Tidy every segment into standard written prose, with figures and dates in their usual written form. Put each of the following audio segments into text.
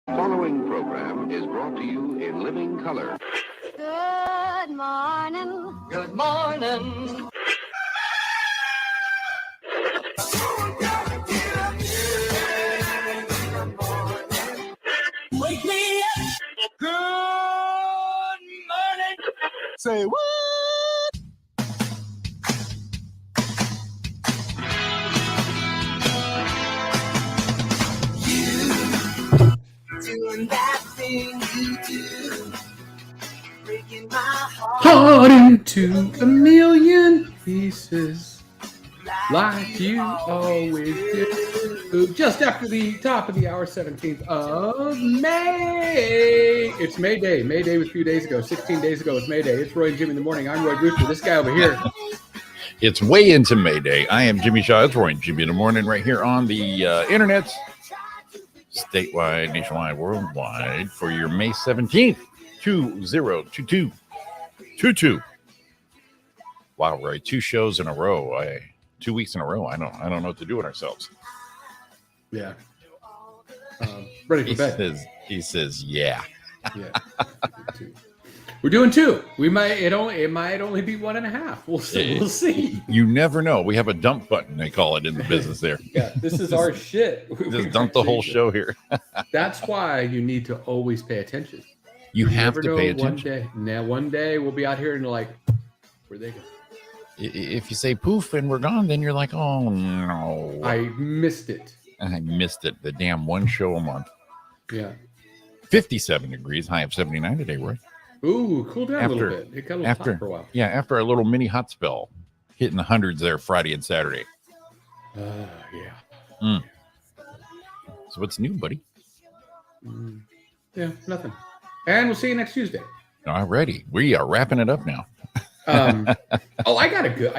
Following program is brought to you in living color. Good morning. Good morning. Wake me up. Good morning. Say what? Doing that thing you do, breaking my Heart into a million pieces, like you always do. Just after the top of the hour, 17th of May. It's May Day. May Day was a few days ago. 16 days ago was May Day. It's Roy and Jimmy in the morning. I'm Roy Brewster. This guy over here. It's way into May Day. I am Jimmy Shaw. It's Roy and Jimmy in the morning right here on the internet. Statewide, nationwide, worldwide for your May 17th, 2022. Wow, Roy, 2 shows in a row. 2 weeks in a row. I don't know what to do with ourselves. Yeah. Ready for bed. He says, yeah. Yeah. We're doing 2. It might only be 1.5. We'll see. You never know. We have a dump button, they call it in the business there. Yeah, this is our shit. Just dump the whole show here. That's why you need to always pay attention. You have to pay attention. One day we'll be out here and like, where'd they go? If you say poof and we're gone, then you're like, oh no. I missed it. I missed it. The damn 1 show a month. Yeah. 57 degrees, high of 79 today, Roy. Ooh, cool down a little bit. It got a little hot for a while. Yeah, after our little mini hot spell, hitting the hundreds there Friday and Saturday. Yeah. So what's new, buddy? Yeah, nothing. And we'll see you next Tuesday. Alrighty. We are wrapping it up now. I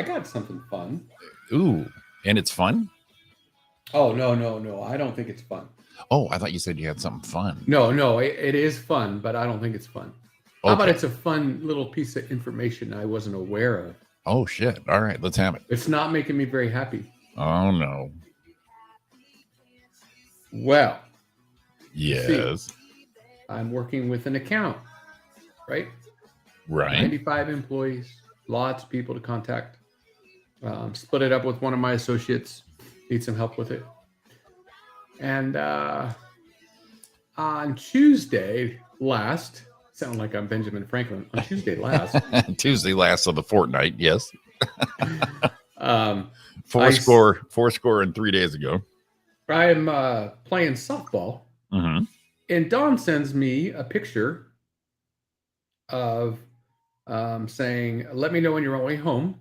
got something fun. Ooh, and it's fun? Oh, no. I don't think it's fun. Oh, I thought you said you had something fun. No, it is fun, but I don't think it's fun. Okay. How about it's a fun little piece of information I wasn't aware of? Oh, shit. All right, let's have it. It's not making me very happy. Oh, no. Well. Yes. See, I'm working with an account, right? Right. 95 employees, lots of people to contact. Split it up with one of my associates. Need some help with it. And on Tuesday last, sound like I'm Benjamin Franklin. On Tuesday last. Tuesday last of the fortnight, yes. Four score and 3 days ago. I'm playing softball. Mm-hmm. And Dawn sends me a picture of saying, let me know when you're on your way home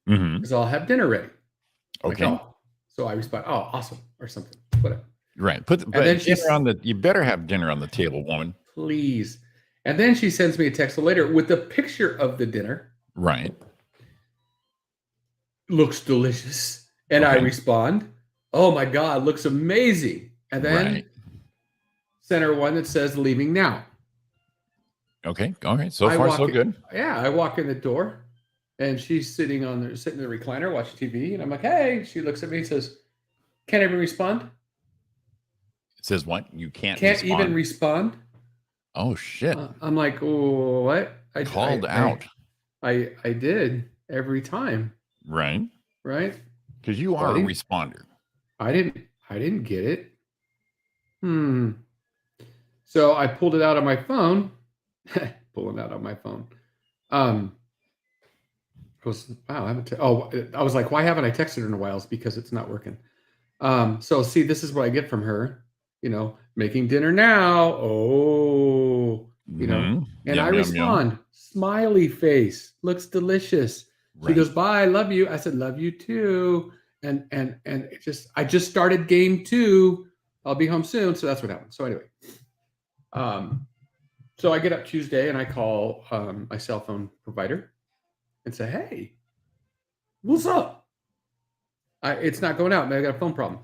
because I'll have dinner ready. Okay. Like, oh. So I respond, oh, awesome, or something, whatever. Right. You better have dinner on the table, woman. Please. And then she sends me a text later with a picture of the dinner. Right. Looks delicious. And I respond, oh my God, looks amazing. And then send her one that says leaving now. Okay. All right. So far, so good. Yeah. I walk in the door and she's sitting in the recliner watching TV. And I'm like, hey, she looks at me and says, can't even respond. It says what? You can't even respond. Oh, shit. I'm like, oh, what? I called out. I did every time. Right. Because you are a responder. I didn't get it. So I pulled it out on my phone. wow, I haven't. I was like, why haven't I texted her in a while? It's because it's not working. So see, this is what I get from her. Making dinner now. Oh, Mhm. and Yum, I yum, yum. respond, smiley face, looks delicious. She Right. goes, bye, love you. I said, love you too. And I just started game 2. I'll be home soon. So that's what happened. So anyway, so I get up Tuesday and I call my cell phone provider and say, hey, what's up? It's not going out. I got a phone problem.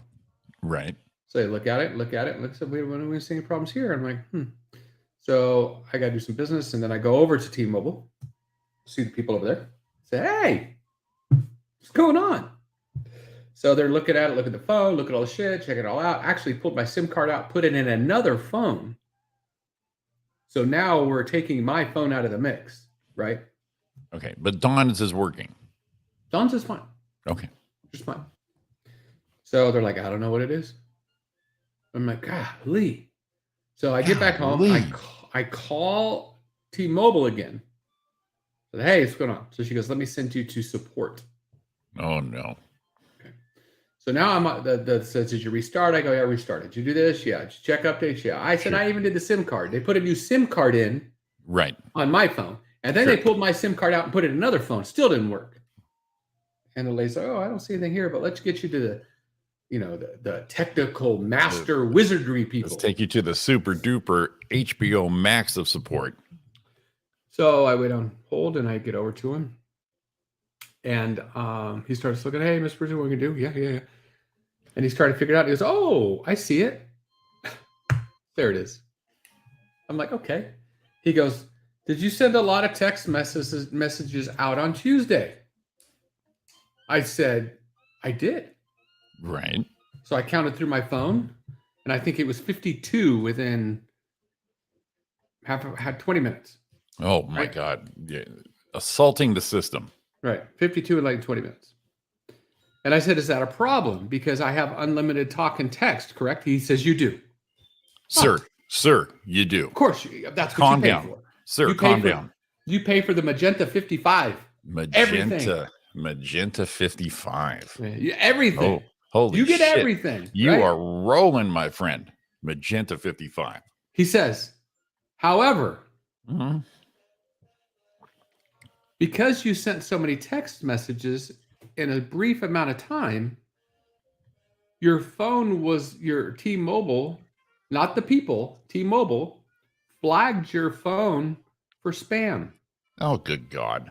Right. So I look at it, and said, wait, when are we seeing problems here? I'm like, So I got to do some business, and then I go over to T-Mobile, see the people over there, say, hey, what's going on? So they're looking at it, look at the phone, look at all the shit, check it all out. Actually pulled my SIM card out, put it in another phone. So now we're taking my phone out of the mix, right? Okay, but Dawn's is working. Dawn's is fine. Okay. Just fine. So they're like, I don't know what it is. I'm like, golly. So I get back home. I call T-Mobile again. Said, hey, what's going on? So she goes, let me send you to support. Oh no. Okay. So now I'm says, did you restart? I go, yeah, I restarted. Did you do this? Yeah. Did you check updates? Yeah. I said, I even did the SIM card. They put a new SIM card in Right. on my phone. And then they pulled my SIM card out and put it in another phone. Still didn't work. And the lady's like, oh, I don't see anything here, but let's get you to the technical master wizardry people. Let's take you to the super duper HBO Max of support. So I wait on hold and I get over to him. And he starts looking, hey, Mr. Brewster, what can we do? Yeah. And he's trying to figure it out. He goes, oh, I see it. There it is. I'm like, okay. He goes, did you send a lot of text messages out on Tuesday? I said, I did. Right. So I counted through my phone, and I think it was 52 within had 20 minutes. Oh my God. Yeah. Assaulting the system. Right. 52 in like 20 minutes. And I said, is that a problem? Because I have unlimited talk and text, correct? He says, you do. Sir, you do. Of course. That's what Calm you pay down. for. Sir, calm down. You pay for the Magenta 55. Magenta 55. Everything. Oh, holy You get shit. everything. You right? are rolling, my friend. Magenta 55. He says, however, because you sent so many text messages in a brief amount of time, your phone was your T-Mobile, not the people, T-Mobile flagged your phone for spam. Oh, good God.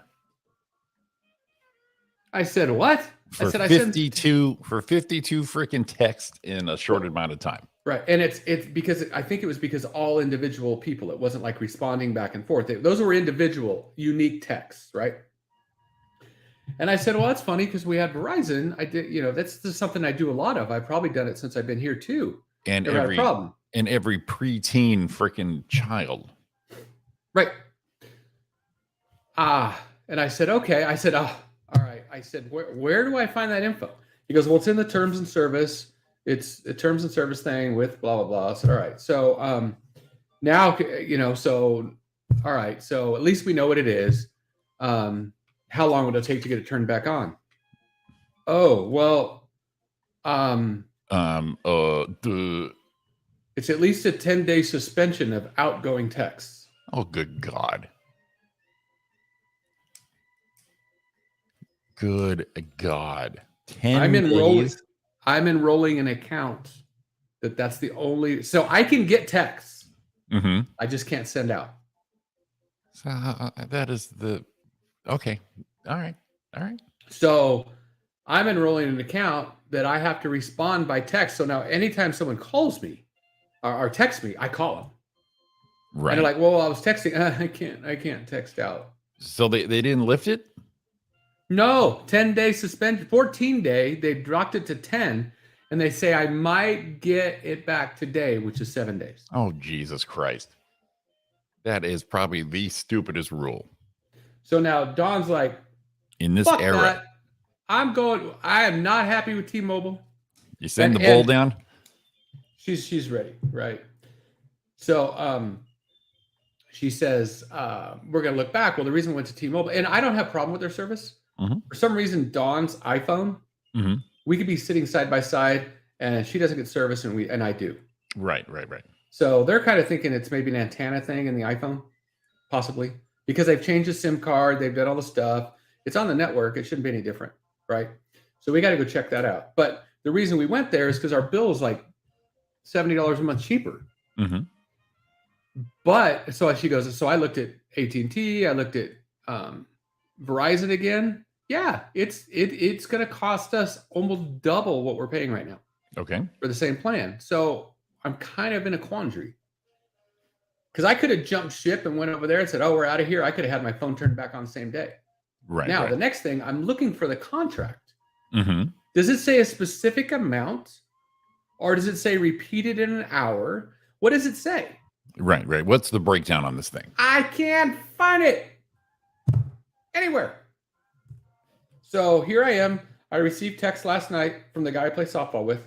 I said, what? For 52 freaking text in a short amount of time. Right. And it's because I think it was because all individual people, it wasn't like responding back and forth. Those were individual, unique texts, right? And I said, well, that's funny because we had Verizon. I did, that's just something I do a lot of. I've probably done it since I've been here too. And never had a problem. And every preteen freaking child. Right. And I said, okay. I said, all right. I said, where do I find that info? He goes, well, it's in the terms and service. It's a terms and service thing with blah, blah, blah. I said, all right. So now, so, all right. So at least we know what it is. How long would it take to get it turned back on? Oh, well, it's at least a 10-day suspension of outgoing texts. Oh, good God. Good God. 10 days? I'm enrolling an account that's the only, so I can get texts. Mm-hmm. I just can't send out. So that is okay. All right. So I'm enrolling an account that I have to respond by text. So now anytime someone calls me or texts me, I call them. Right. And they're like, well, I was texting. I can't text out. So they didn't lift it? No, 10-day suspension, 14-day. They dropped it to 10, and they say I might get it back today, which is 7 days. Oh, Jesus Christ. That is probably the stupidest rule. So now Dawn's like, in this fuck era, that. I am not happy with T-Mobile. You send the bowl down? She's ready, right? So she says, we're going to look back. Well, the reason we went to T-Mobile, and I don't have a problem with their service. For some reason, Dawn's iPhone, we could be sitting side by side, and she doesn't get service, and I do. Right. So they're kind of thinking it's maybe an antenna thing in the iPhone, possibly, because they've changed the SIM card, they've done all the stuff. It's on the network. It shouldn't be any different, right? So we got to go check that out. But the reason we went there is because our bill is like $70 a month cheaper. But so she goes, so I looked at AT&T, I looked at Verizon again. Yeah, it's going to cost us almost double what we're paying right now. Okay. For the same plan. So I'm kind of in a quandary. Because I could have jumped ship and went over there and said, oh, we're out of here. I could have had my phone turned back on the same day. Right. Now, the next thing, I'm looking for the contract. Does it say a specific amount? Or does it say repeated in an hour? What does it say? Right. What's the breakdown on this thing? I can't find it anywhere. So here I am. I received text last night from the guy I play softball with.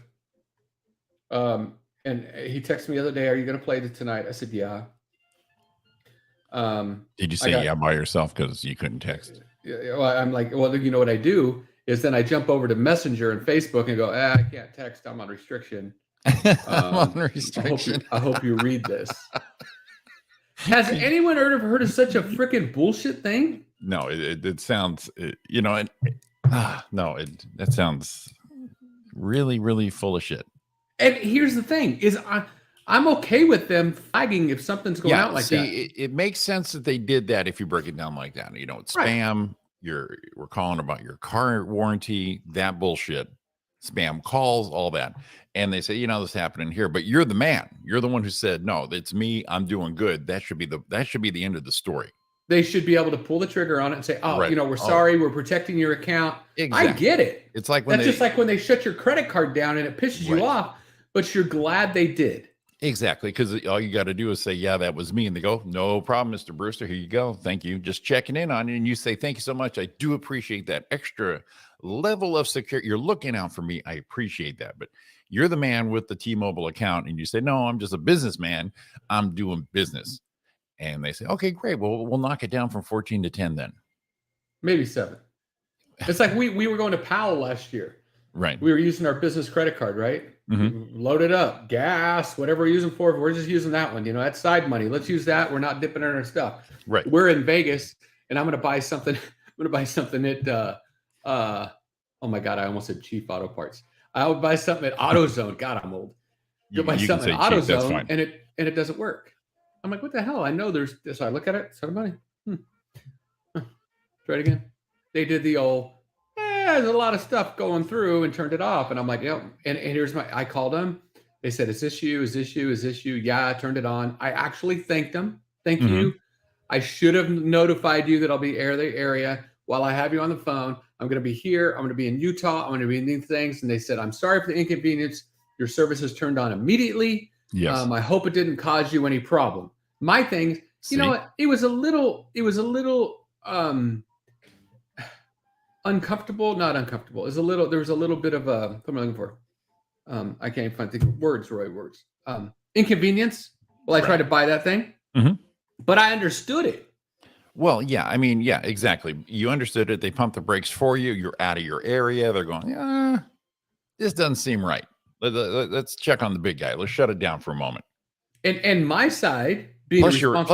And he texted me the other day, are you going to play tonight? I said, yeah. Did you say yeah by yourself because you couldn't text? Well, I'm like, well, you know what I do is then I jump over to Messenger and Facebook and go, I can't text. I'm on restriction. I'm on restriction. I hope you read this. Has anyone heard of such a freaking bullshit thing? No, it sounds, that sounds really, really full of shit. And here's the thing is I'm okay with them flagging if something's going out like that. It makes sense that they did that if you break it down like that. It's spam. We're calling about your car warranty, that bullshit, spam calls, all that. And they say, this happening here, but you're the man. You're the one who said, no, it's me. I'm doing good. That should be the end of the story. They should be able to pull the trigger on it and say, we're sorry. We're protecting your account. Exactly. I get it. It's like just like when they shut your credit card down and it pisses you off, but you're glad they did. Exactly. Because all you got to do is say, yeah, that was me. And they go, no problem, Mr. Brewster. Here you go. Thank you. Just checking in on it. And you say, thank you so much. I do appreciate that extra level of security. You're looking out for me. I appreciate that. But you're the man with the T-Mobile account. And you say, no, I'm just a businessman. I'm doing business. And they say, okay, great. Well, we'll knock it down from 14 to 10 then. Maybe 7. It's like we were going to Powell last year. Right. We were using our business credit card, right? Load it up, gas, whatever we're using for. We're just using that one. That's side money. Let's use that. We're not dipping in our stuff. Right. We're in Vegas, and I'm going to buy something. I'm going to buy something at, oh my God, I almost said Chief Auto Parts. I would buy something at AutoZone. God, I'm old. Go buy something at AutoZone, and it doesn't work. I'm like, what the hell? I know there's. So I look at it. Side money. Try it again. They did the old. There's a lot of stuff going through and turned it off. And I'm like, yeah. And here's I called them. They said, is this you? Is this you? Is this you? Yeah, I turned it on. I actually thanked them. Thank you. I should have notified you that I'll be the area while I have you on the phone. I'm going to be here. I'm going to be in Utah. I'm going to be in these things. And they said, I'm sorry for the inconvenience. Your service is turned on immediately. Yes. I hope it didn't cause you any problem. My thing, you know what? It was a little uncomfortable, not uncomfortable. There was a little bit of what am I looking for? I can't even think of words. Inconvenience. Well, I tried to buy that thing, but I understood it. Well, yeah, I mean, yeah, exactly. You understood it. They pumped the brakes for you. You're out of your area. They're going, yeah, this doesn't seem right. Let's check on the big guy. Let's shut it down for a moment. And my side, being plus you're in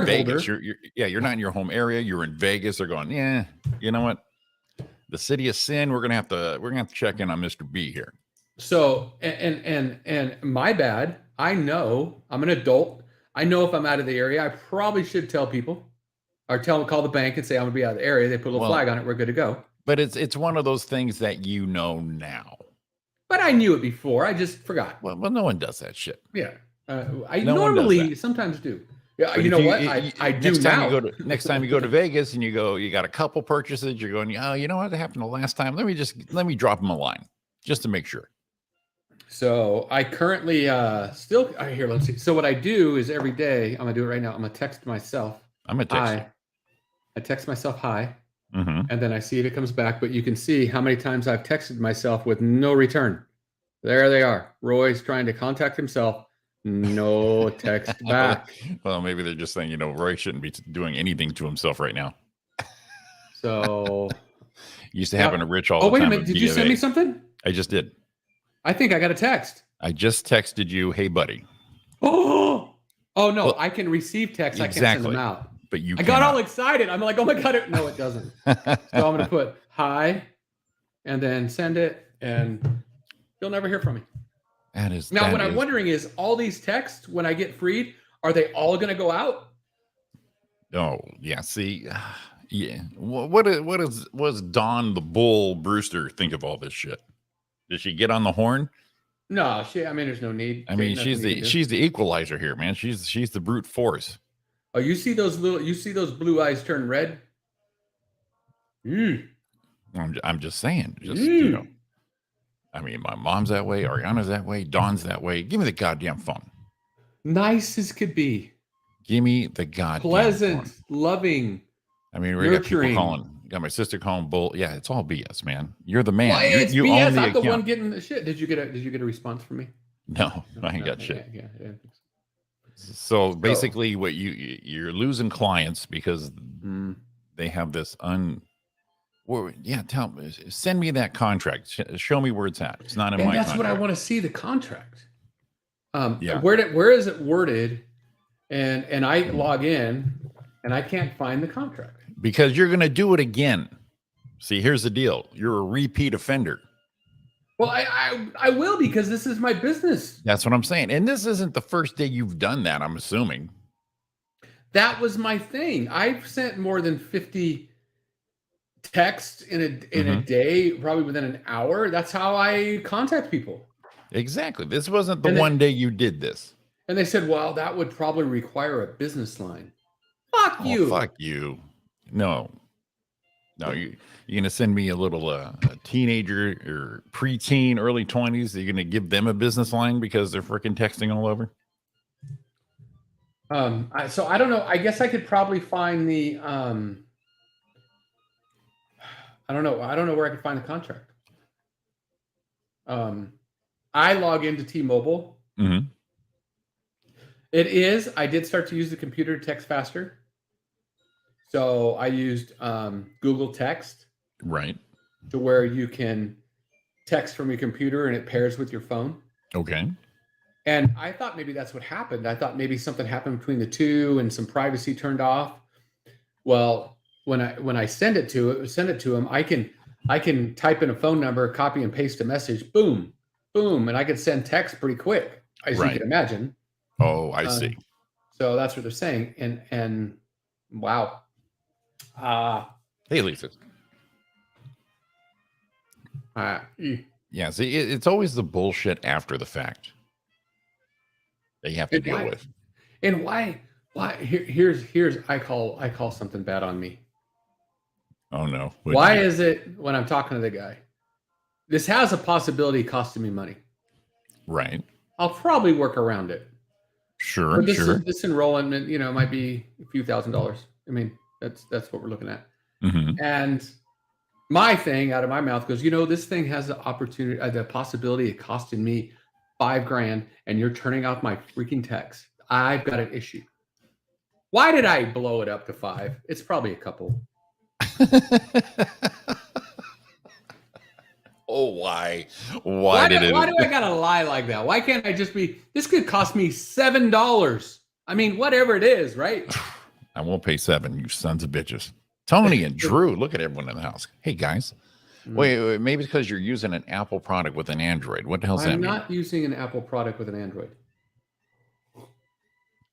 Vegas. Holder, you're not in your home area. You're in Vegas. They're going, yeah, you know what? The city of sin. We're gonna have to check in on Mr. B here. So and my bad. I know I'm an adult. I know if I'm out of the area, I probably should tell people, or call the bank and say I'm gonna be out of the area. They put a little flag on it. We're good to go. But it's one of those things that you know now. But I knew it before. I just forgot. Well, no one does that shit. Yeah, I normally sometimes do. Yeah, but you know what? I do now. Next time you go to Vegas and you got a couple purchases, you're going, oh, you know what happened the last time? Let me drop them a line just to make sure. So I currently let's see. So what I do is every day, I'm gonna do it right now. I'm gonna text myself. I text myself hi, and then I see if it comes back. But you can see how many times I've texted myself with no return. There they are. Roy's trying to contact himself. No text back. Well, maybe they're just saying, Roy shouldn't be doing anything to himself right now. So Used to happen to Rich all Oh, the wait a time. minute. at Did you send BFA. me something? I just did. I think I got a text. I just texted you, hey, buddy. Oh no, Well, I can receive texts. I can't send exactly. them out. But you I got all cannot. excited. I'm like, oh my God. No, it doesn't. So I'm going to put hi and then send it, and you'll never hear from me. Now, what I'm wondering is all these texts, when I get freed, are they all going to go out? Oh, yeah. See, yeah. What does Dawn the Bull Brewster think of all this shit? Did she get on the horn? No, I mean, there's no need. I mean, she's the equalizer here, man. She's the brute force. Oh, you see those blue eyes turn red? I'm just saying, you know. I mean, my mom's that way, Ariana's that way, Dawn's that way. Give me the goddamn phone. Nice as could be. Give me the goddamn pleasant, phone. Loving. I mean, we got people calling. Got my sister calling bull. Yeah, it's all BS, man. You're the man. Well, it's you BS. own the I'm account. the one getting the shit. Did you get a response from me? No, I ain't got shit. Yeah. So basically, what you're losing clients because they have this Well, yeah, send me that contract. Show me where it's at. It's not in my contract. That's what I want to see, the contract. Yeah. Where is it worded? And I log in and I can't find the contract. Because you're going to do it again. See, here's the deal. You're a repeat offender. Well, I will, because this is my business. That's what I'm saying. And this isn't the first day you've done that, I'm assuming. That was my thing. I've sent more than 50 texts in a day, probably within an hour. That's how I contact people. Exactly. This wasn't the one day you did this. And they said, well, that would probably require a business line. Fuck you. Fuck you. No, you're going to send me a little a teenager or preteen, early 20s. You're going to give them a business line because they're freaking texting all over? So I don't know. I guess I could probably find the, I don't know. I don't know where I could find the contract. I log into T-Mobile. Mm-hmm. I did start to use the computer to text faster. So I used Google Text. Right. To where you can text from your computer and it pairs with your phone. Okay. And I thought maybe that's what happened. I thought maybe something happened between the two and some privacy turned off. Well, when I send it to him, I can type in a phone number, copy and paste a message, boom, boom, and I can send text pretty quick, as you can imagine. Oh, I see. So that's what they're saying. And wow. Hey, Lisa. Yeah, see, it's always the bullshit after the fact that you have to deal with. And why? Here's I call something bad on me. Oh no. Why is it when I'm talking to the guy, this has a possibility of costing me money? Right. I'll probably work around it. Sure. But this enrollment, might be a few $1,000s. I mean, that's what we're looking at. Mm-hmm. And my thing out of my mouth goes, this thing has the possibility of costing me $5,000, and you're turning off my freaking text. I've got an issue. Why did I blow it up to 5? It's probably a couple. Oh, why? Why do I gotta lie like that? Why can't I just be? This could cost me $7. I mean, whatever it is, right? I won't pay $7, you sons of bitches. Tony and Drew, look at everyone in the house. Hey guys, wait, maybe because you're using an Apple product with an Android. What the hell's that mean? I'm not using an Apple product with an Android.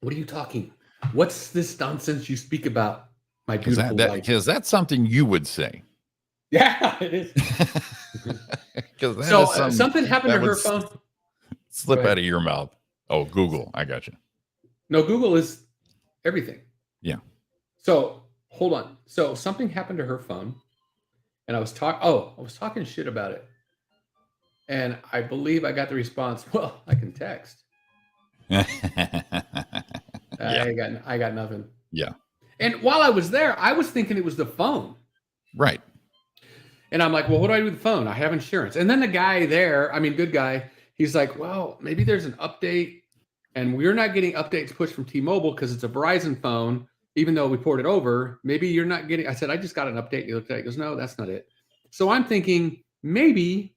What are you talking? What's this nonsense you speak about, my beautiful wife? Because that's something you would say. Yeah, it is. Something happened to her phone. Slip out of your mouth. Oh, Google. I got you. No, Google is everything. Yeah. So hold on. So something happened to her phone, and I was talking shit about it, and I believe I got the response. Well, I can text. I got nothing. Yeah. And while I was there, I was thinking it was the phone. Right. And I'm like, well, what do I do with the phone? I have insurance. And then the guy there, good guy, he's like, well, maybe there's an update, and we're not getting updates pushed from T-Mobile because it's a Verizon phone, even though we ported over. Maybe you're not getting. I said, I just got an update. He looked at it. He goes, no, that's not it. So I'm thinking maybe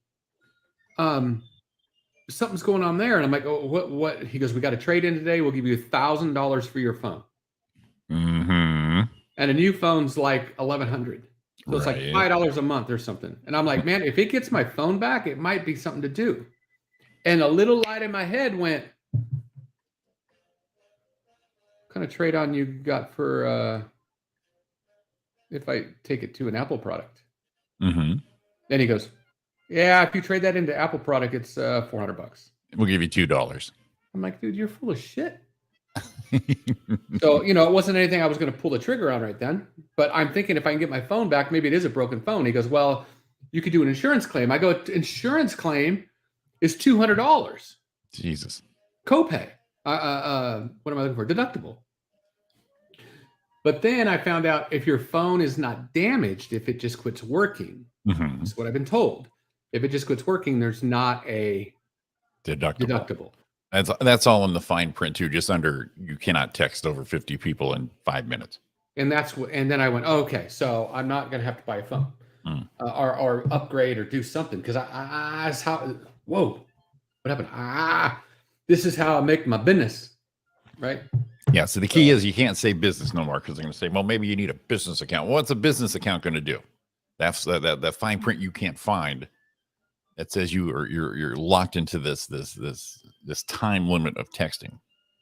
something's going on there. And I'm like, oh, what? He goes, we got a trade in today. We'll give you $1,000 for your phone. Mm-hmm. And a new phone's like $1,100. So it's like $5 a month or something. And I'm like, man, if it gets my phone back, it might be something to do. And a little light in my head went, what kind of trade on you got for if I take it to an Apple product? Mm-hmm. Then he goes, yeah, if you trade that into Apple product, it's $400. We'll give you $2. I'm like, dude, you're full of shit. So, it wasn't anything I was going to pull the trigger on right then. But I'm thinking if I can get my phone back, maybe it is a broken phone. He goes, well, you could do an insurance claim. I go, insurance claim is $200. Jesus. Copay. What am I looking for? Deductible. But then I found out if your phone is not damaged, if it just quits working, that's what I've been told. If it just quits working, there's not a deductible. That's all in the fine print too. Just under, you cannot text over 50 people in 5 minutes. And then I went, okay, so I'm not going to have to buy a phone or upgrade or do something. Cause whoa, what happened? This is how I make my business. Right. Yeah. So the key is you can't say business no more. Cause they're going to say, well, maybe you need a business account. What's a business account going to do? That's that fine print you can't find. That says you're locked into this time limit of texting.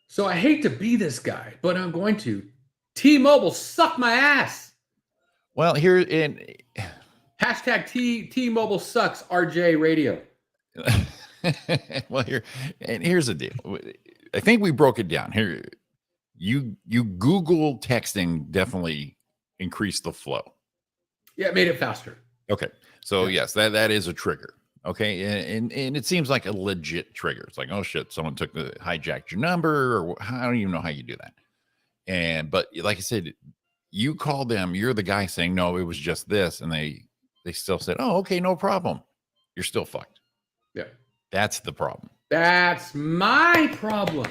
So I hate to be this guy, but I'm going to. T-Mobile suck my ass. Well, here in hashtag T-Mobile sucks RJ Radio. Well, here's the deal. I think we broke it down here. You Google texting definitely increased the flow. Yeah, it made it faster. Okay, so yes, that is a trigger. Okay, and it seems like a legit trigger. It's like, oh shit, someone hijacked your number, or I don't even know how you do that. But like I said, you call them, you're the guy saying, no, it was just this, and they still said, oh, okay, no problem. You're still fucked. Yeah, that's the problem. That's my problem.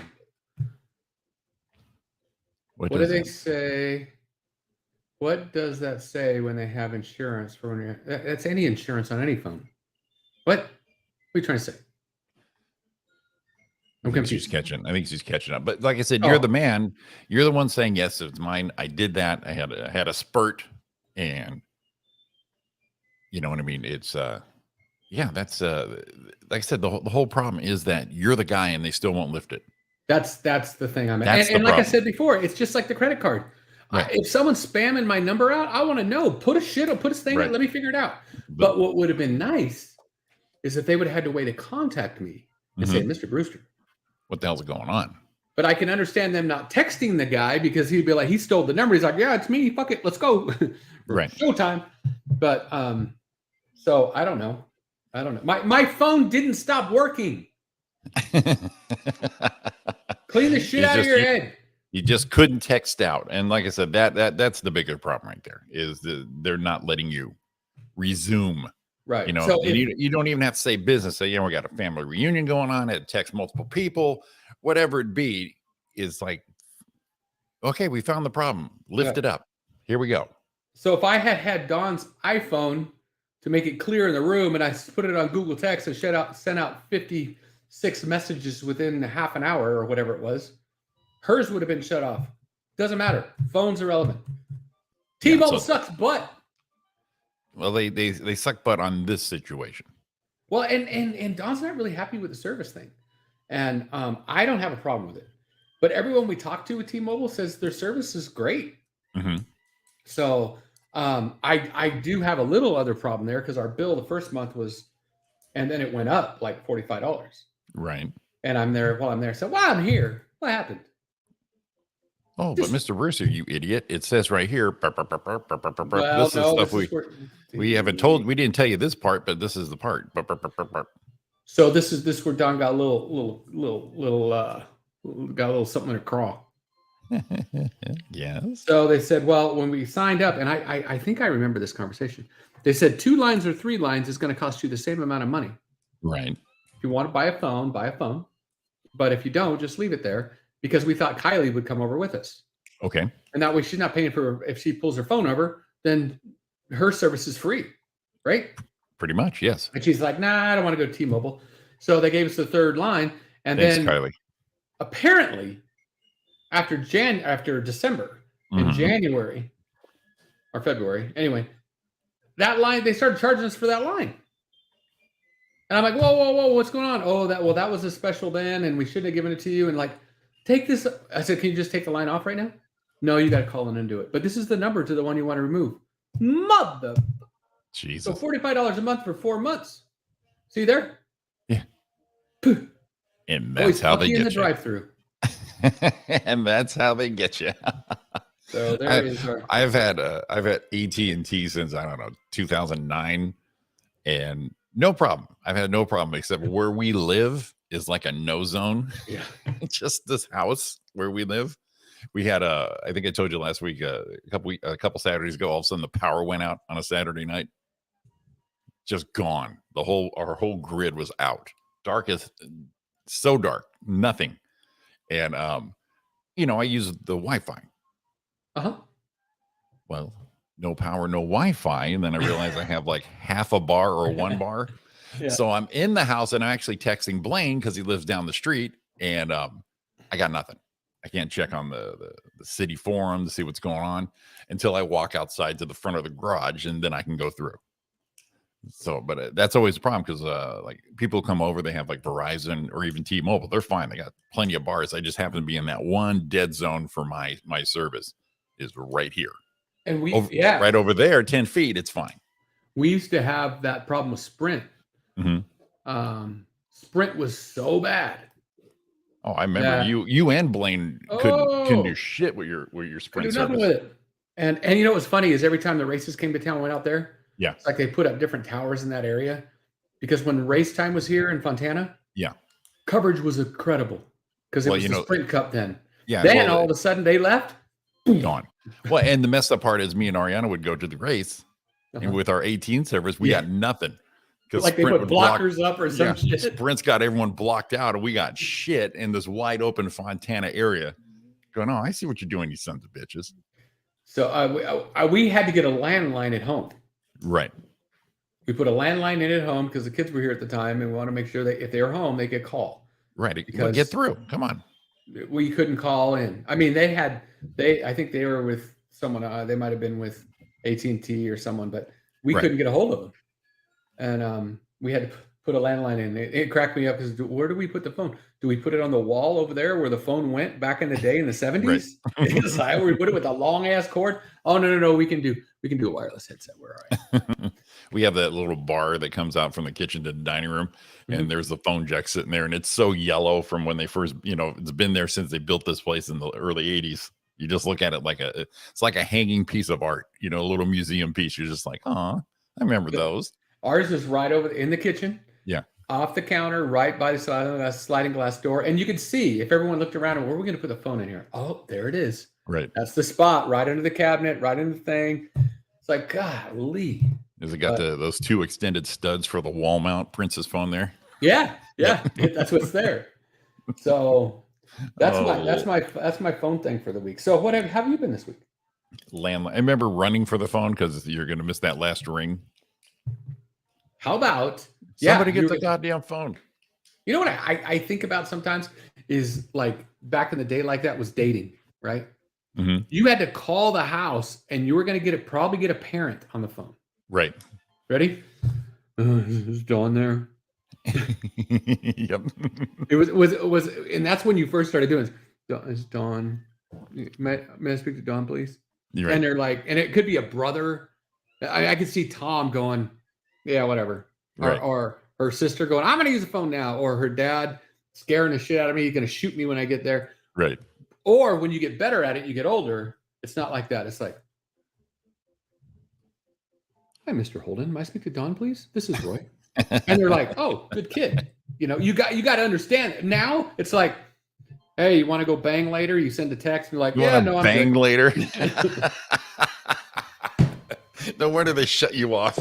What do they say? What does that say when they have insurance for when you're? That's any insurance on any phone. What are you trying to say? I'm confused. I think she's catching up. But like I said, you're the man. You're the one saying, yes, it's mine. I did that. I had a spurt, and you know what I mean? It's that's like I said, the whole problem is that you're the guy and they still won't lift it. That's the thing I'm at. And like I said before, it's just like the credit card. Right. If someone's spamming my number out, I want to know. Put a thing in, let me figure it out. But what would have been nice is if they would have had a way to contact me and say, Mr. Brewster, what the hell's going on? But I can understand them not texting the guy because he'd be like, he stole the number. He's like, yeah, it's me. Fuck it. Let's go. Right. Showtime. But so I don't know. My phone didn't stop working. Clean the shit out of your head. You just couldn't text out. And like I said, that's the bigger problem right there is they're not letting you resume. Right. You know, so you don't even have to say business. Say, we got a family reunion going on. It text multiple people, whatever it be, is like, okay, we found the problem. Lift it up. Here we go. So if I had Dawn's iPhone to make it clear in the room and I put it on Google Text and sent out 56 messages within half an hour or whatever it was, hers would have been shut off. Doesn't matter. Phone's irrelevant. T-Mobile sucks butt. Well, they suck butt on this situation. Well, and Dawn's not really happy with the service thing. And I don't have a problem with it. But everyone we talk to with T-Mobile says their service is great. Mm-hmm. So I do have a little other problem there because our bill the first month was, and then it went up like $45. Right. And I'm there. So while I'm here, what happened? Oh, but Mr. Brewster, you idiot. It says right here. Well, this is stuff we haven't told. We didn't tell you this part, but this is the part. So this is where Don got a little something in her craw. Yes. So they said, well, when we signed up, and I think I remember this conversation. They said 2 lines or 3 lines is going to cost you the same amount of money. Right. If you want to buy a phone, buy a phone. But if you don't, just leave it there. Because we thought Kylie would come over with us. Okay. And that way she's not paying for, if she pulls her phone over, then her service is free, right? Pretty much, yes. And she's like, nah, I don't want to go to T-Mobile. So they gave us the third line. And Thanks, then Kylie. apparently after December, in January or February, anyway, that line, they started charging us for that line. And I'm like, whoa, what's going on? Oh, that was a special then, and we shouldn't have given it to you. And like, take this. I said, can you just take the line off right now? No, you got to call in and do it. But this is the number to the one you want to remove. Mother. Jesus. So $45 a month for 4 months. See there? Yeah. Puh. And that's how they in get the you. drive-through. And that's how they get you. So there is our. I've had AT&T since, I don't know, 2009, and no problem. I've had no problem, except where we live is like a no zone. Yeah. Just this house where we live. We had I think I told you last week, a couple Saturdays ago, all of a sudden the power went out on a Saturday night. Just gone. Our whole grid was out. Dark as so dark, nothing. And I use the Wi-Fi. Uh-huh. Well, no power, no Wi-Fi. And then I realized I have like half a bar or one bar. Yeah. So I'm in the house and I'm actually texting Blaine because he lives down the street, and I got nothing. I can't check on the city forum to see what's going on until I walk outside to the front of the garage, and then I can go through. So, but that's always a problem because like people come over, they have like Verizon or even T-Mobile. They're fine. They got plenty of bars. I just happen to be in that one dead zone for my service is right here. And right over there, 10 feet, it's fine. We used to have that problem with Sprint. Sprint was so bad. Oh, I remember you and Blaine couldn't do shit with your Sprint service. With it. And what was funny is every time the races came to town, we went out there. Yeah. It's like they put up different towers in that area because when race time was here in Fontana, coverage was incredible because it was the Sprint Cup then. Yeah. Then all of a sudden they left. Gone. Well, and the messed up part is me and Ariana would go to the race, and with our 18 service, we got nothing. Like Sprint they put blockers up or some shit. Sprint's got everyone blocked out, and we got shit in this wide open Fontana area. Going, I see what you're doing, you sons of bitches. So we had to get a landline at home. Right. We put a landline in at home because the kids were here at the time, and we want to make sure that if they were home, they get call. Right. Because get through. Come on. We couldn't call in. I mean, I think they were with someone. They might have been with AT&T or someone, but we couldn't get a hold of them. And we had to put a landline in. It cracked me up because where do we put the phone? Do we put it on the wall over there where the phone went back in the day in the 70s? Right. We put it with a long ass cord. Oh no, we can do a wireless headset. We're all right. We have that little bar that comes out from the kitchen to the dining room, and there's the phone jack sitting there, and it's so yellow from when they first, it's been there since they built this place in the early 80s. You just look at it it's like a hanging piece of art, a little museum piece. You're just like, I remember those. Ours is right over in the kitchen. Yeah. Off the counter, right by the sliding glass door. And you could see if everyone looked around, where are we going to put the phone in here? Oh, there it is. Right. That's the spot, right under the cabinet, right in the thing. It's like, golly. Has it got those two extended studs for the wall mount Prince's phone there? Yeah. That's what's there. So that's my phone thing for the week. So how have you been this week? Landline. I remember running for the phone because you're going to miss that last ring. How about somebody get the goddamn phone? You know what I think about sometimes is like back in the day, like that was dating, right? Mm-hmm. You had to call the house and you were going to probably get a parent on the phone. Right. Ready? Is Dawn there? Yep. It was, and that's when you first started doing this. Is Dawn? May I speak to Dawn, please? Right. And they're like, and it could be a brother. I could see Tom going, yeah, whatever. Right. Or her sister going, I'm going to use the phone now. Or her dad scaring the shit out of me. He's going to shoot me when I get there. Right. Or when you get better at it, you get older. It's not like that. It's like, hi, Mr. Holden. May I speak to Dawn, please? This is Roy. And they're like, oh, good kid. You got to understand it. Now it's like, hey, you want to go bang later? You send a text. And you're like, I'm bang good. Later. No wonder they shut you off.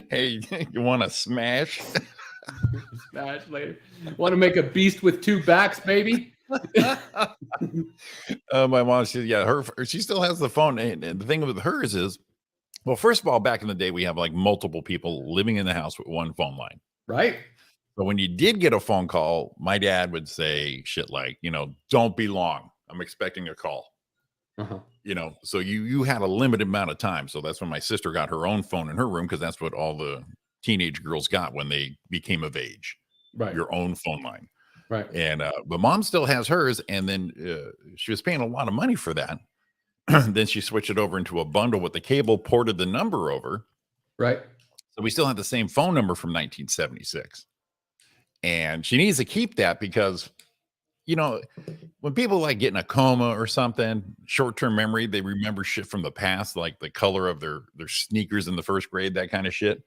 Hey, you want to smash? Smash later. Want to make a beast with two backs, baby? My mom, she still has the phone. And the thing with hers is Well, first of all, back in the day, we have like multiple people living in the house with one phone line. Right. But when you did get a phone call, my dad would say shit like, don't be long. I'm expecting a call. Uh-huh. So you had a limited amount of time. So that's when my sister got her own phone in her room, because that's what all the teenage girls got when they became of age. Right. Your own phone line. Right. And but mom still has hers, and then she was paying a lot of money for that. Then she switched it over into a bundle with the cable, ported the number over. Right. So we still have the same phone number from 1976. And she needs to keep that because, when people like get in a coma or something, short-term memory, they remember shit from the past, like the color of their sneakers in the first grade, that kind of shit.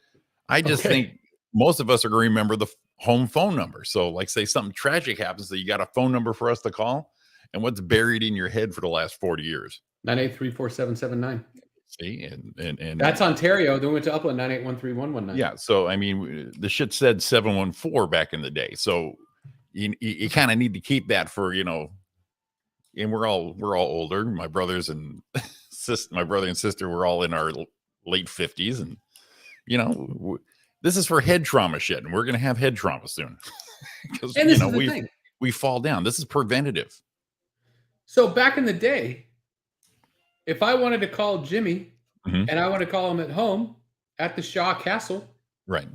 I just think most of us are going to remember the home phone number. So like say something tragic happens, so you got a phone number for us to call, and what's buried in your head for the last 40 years? 983-4779. See, and that's Ontario. Then we went to Upland, 9813119. Yeah. So I mean, the shit said 714 back in the day. So you kind of need to keep that for, and we're all older. My brothers and my brother and sister were all in our late 50s, and this is for head trauma shit, and we're gonna have head trauma soon. Because we fall down. This is preventative. So back in the day, if I wanted to call Jimmy and I want to call him at home at the Shaw Castle, right?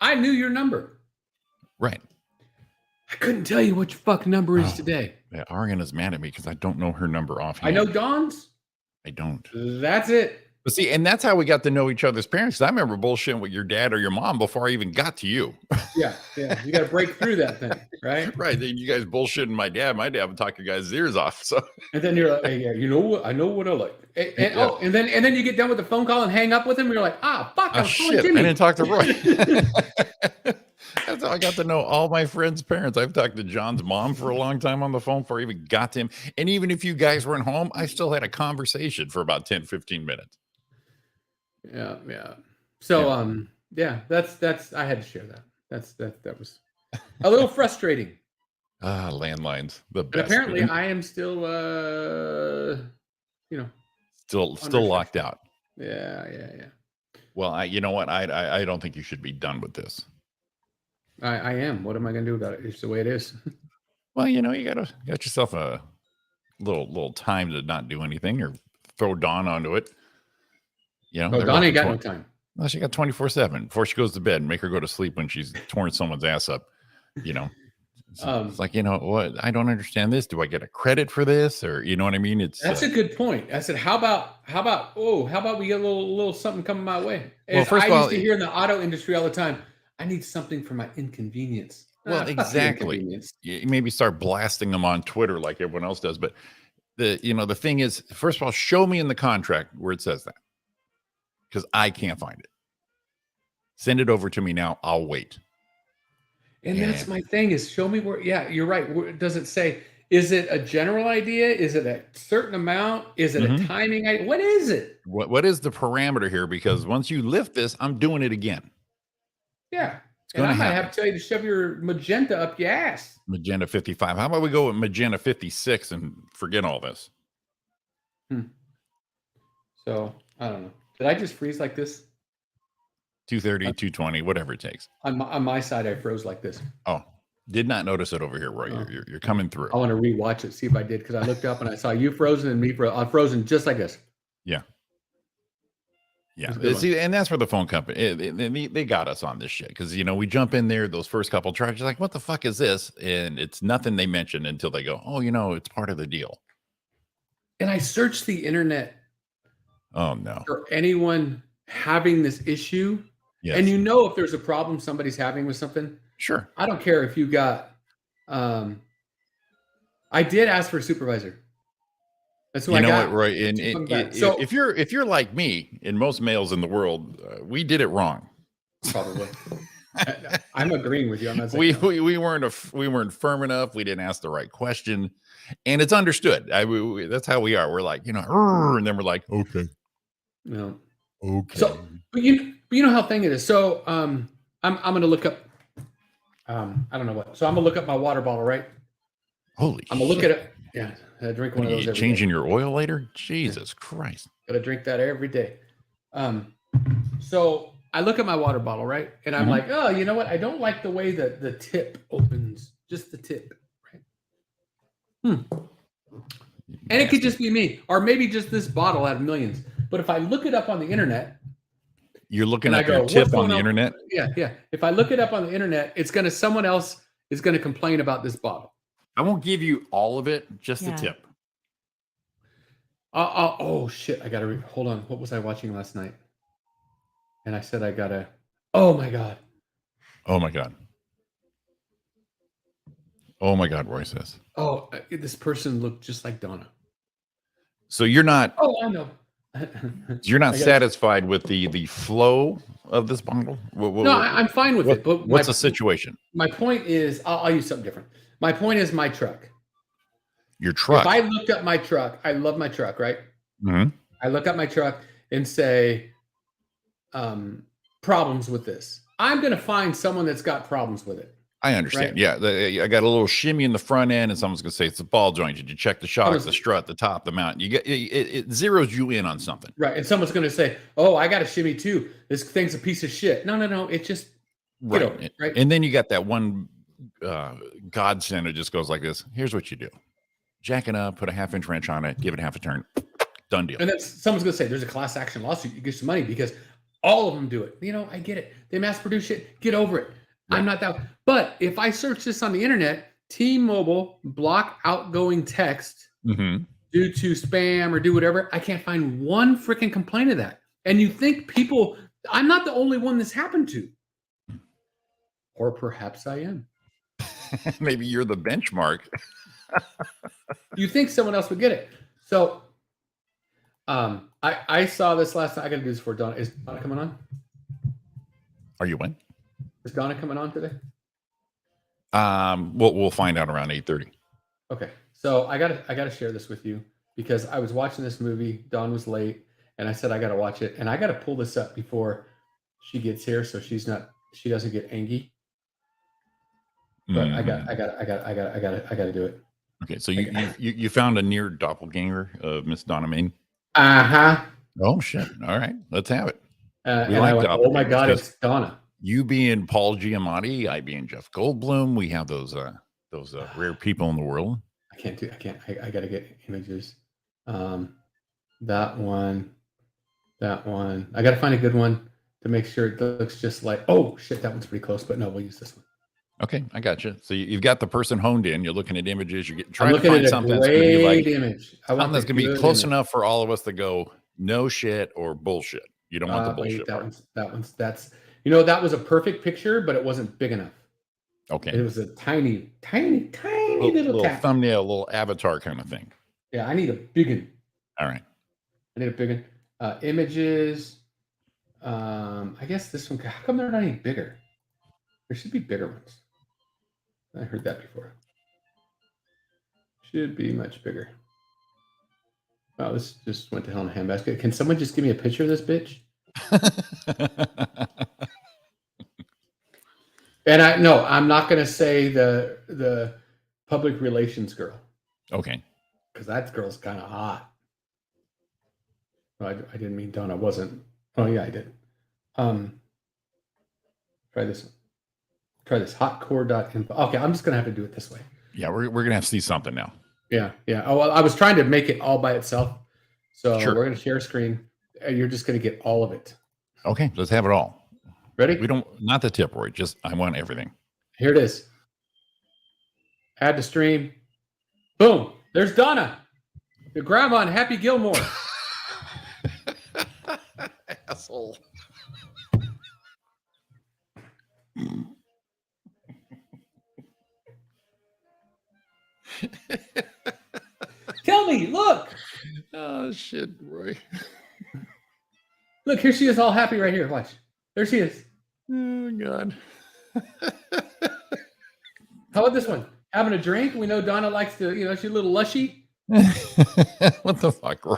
I knew your number, right? I couldn't tell you what your fucking number is today. Yeah, Arian is mad at me because I don't know her number offhand. I know Dawn's. I don't. That's it. But see, and that's how we got to know each other's parents. I remember bullshitting with your dad or your mom before I even got to you. Yeah. You got to break through that thing, right? Right. Then you guys bullshitting my dad. My dad would talk your guys' ears off. So. And then you're like, hey, yeah, you know what? I know what I like. And then you get done with the phone call and hang up with him. And you're like, fuck, I'm shit. Jimmy. I didn't talk to Roy. That's how I got to know all my friends' parents. I've talked to John's mom for a long time on the phone before I even got to him. And even if you guys weren't home, I still had a conversation for about 10, 15 minutes. Yeah. So, that's I had to share that. That was a little frustrating. Landlines, the best. And apparently I am still, still locked out. Yeah. Well, you know what? I don't think you should be done with this. I am. What am I going to do about it? It's the way it is. Well, you got yourself a little time to not do anything, or throw Dawn onto it. Dawn ain't got no time. Well, she got 24/7 before she goes to bed. Make her go to sleep when she's torn someone's ass up. It's like, what? I don't understand this. Do I get a credit for this, or you know what I mean? That's a good point. I said, how about we get a little something coming my way? Well, first of all, used to hear in the auto industry all the time, I need something for my inconvenience. Well, exactly. You maybe start blasting them on Twitter like everyone else does. But the thing is, first of all, show me in the contract where it says that, because I can't find it. Send it over to me now. I'll wait. And that's my thing, is show me where. Yeah, you're right. Does it say? Is it a general idea? Is it a certain amount? Is it a timing idea? What is it? What is the parameter here? Because once you lift this, I'm doing it again. Yeah. And I might have to tell you to shove your magenta up your ass. Magenta 55. How about we go with magenta 56 and forget all this? So, I don't know. Did I just freeze like this? 230, 220, whatever it takes. On my side, I froze like this. Oh, did not notice it over here, Roy. You're coming through. I want to rewatch it, see if I did, because I looked up and I saw you frozen and me frozen just like this. Yeah. Yeah. See, and that's where the phone company, they got us on this shit. Because, we jump in there, those first couple charges, like, what the fuck is this? And it's nothing they mention until they go, oh, it's part of the deal. And I searched the internet. Oh, no. For anyone having this issue. Yes. And if there's a problem somebody's having with something. Sure. I don't care if you got, I did ask for a supervisor. That's what I got. What, Roy? If you're like me, and most males in the world, we did it wrong. Probably. I'm agreeing with you. I'm not saying we weren't firm enough. We didn't ask the right question, and it's understood. That's how we are. We're like, and then we're like, okay, no, okay. So, but you know how thing it is. So, I'm gonna look up. I don't know what. So I'm gonna look up my water bottle, right? Holy! I'm gonna look at it. Yeah. I drink one of those every changing day. Your oil later? Jesus Christ. Gotta drink that every day. So I look at my water bottle, right? And I'm like, oh, you know what? I don't like the way that the tip opens, just the tip, right? And it could just be me, or maybe just this bottle out of millions. But if I look it up on the internet, You're looking and at I go, your tip "What's on going the on?" internet. Yeah. If I look it up on the internet, someone else is gonna complain about this bottle. I won't give you all of it, just the Yeah. tip. Oh shit! I gotta hold on. What was I watching last night? And I said I gotta. Oh my god! Oh my god. Oh my god, Roy says. Oh, this person looked just like Donna. So you're not Oh, I know. you're not I gotta- satisfied with the flow of this bottle? No, I'm fine with it. But what's the situation? My point is, I'll use something different. My point is my truck. Your truck. If I looked up my truck, I love my truck, right? Mhm. I look up my truck and say, problems with this. I'm going to find someone that's got problems with it. I understand. Right. Yeah, I got a little shimmy in the front end, and someone's gonna say it's the ball joint. Did you check the shocks, the strut, the top, the mount? You get it zeroes you in on something. Right. And someone's going to say, oh, I got a shimmy too. This thing's a piece of shit. No. It just, Right. over it, right? And then you got that one godsend that just goes like this. Here's what you do. Jack it up, put a 1/2 inch wrench on it, give it half a turn. Done deal. And then someone's going to say, there's a class action lawsuit. You get some money because all of them do it. I get it. They mass produce shit. Get over it. Right. I'm not that. But if I search this on the internet, T-Mobile block outgoing text due to spam or do whatever, I can't find one freaking complaint of that. And you think people, I'm not the only one this happened to. Or perhaps I am. Maybe you're the benchmark. You think someone else would get it. So I saw this last night. I got to do this before Donna. Is Donna coming on? Are you when? Is Donna coming on today? We'll find out around 8:30. Okay. So I gotta share this with you because I was watching this movie. Dawn was late, and I said I gotta watch it, and I gotta pull this up before she gets here so she doesn't get angry. But I gotta do it. Okay, so you found a near doppelganger of Miss Donna Main. Oh shit! All right, let's have it. And I went, oh my god, it's Donna. You being Paul Giamatti, I being Jeff Goldblum. We have those rare people in the world. I gotta get images. That one. I gotta find a good one to make sure it looks just like. Oh shit, that one's pretty close, but no, we'll use this one. Okay, I got you. So you've got the person honed in. You're looking at images. You're trying to looking find at something a that's going to be like image. Something that's going to be close enough for all of us to go no shit or bullshit. You don't want the bullshit part. That was a perfect picture, but it wasn't big enough. Okay, it was a tiny little thumbnail, little avatar kind of thing. Yeah, I need a big one. All right, I need a big one. Images. I guess this one. How come they're not any bigger? There should be bigger ones. I heard that before. Should be much bigger. Oh, this just went to hell in a handbasket. Can someone just give me a picture of this bitch? And I'm not going to say the public relations girl. Okay. Because that girl's kind of hot. No, I didn't mean Donna. Wasn't. Oh yeah, I did. Try this one. Try this hotcore.info. Okay, I'm just gonna have to do it this way. Yeah, we're gonna have to see something now. Yeah. Oh, well, I was trying to make it all by itself, so Sure. We're gonna share screen, and you're just gonna get all of it. Okay, let's have it all. Ready? We don't not the tip, Roy. Just I want everything. Here it is. Add to stream. Boom. There's Donna, the grandma and Happy Gilmore. Asshole. Tell me, look. Oh shit, Roy. Look, here she is, all happy right here. Watch. There she is. Oh god. How about this one? Having a drink. We know Donna likes to, she's a little lushy. What the fuck, Roy?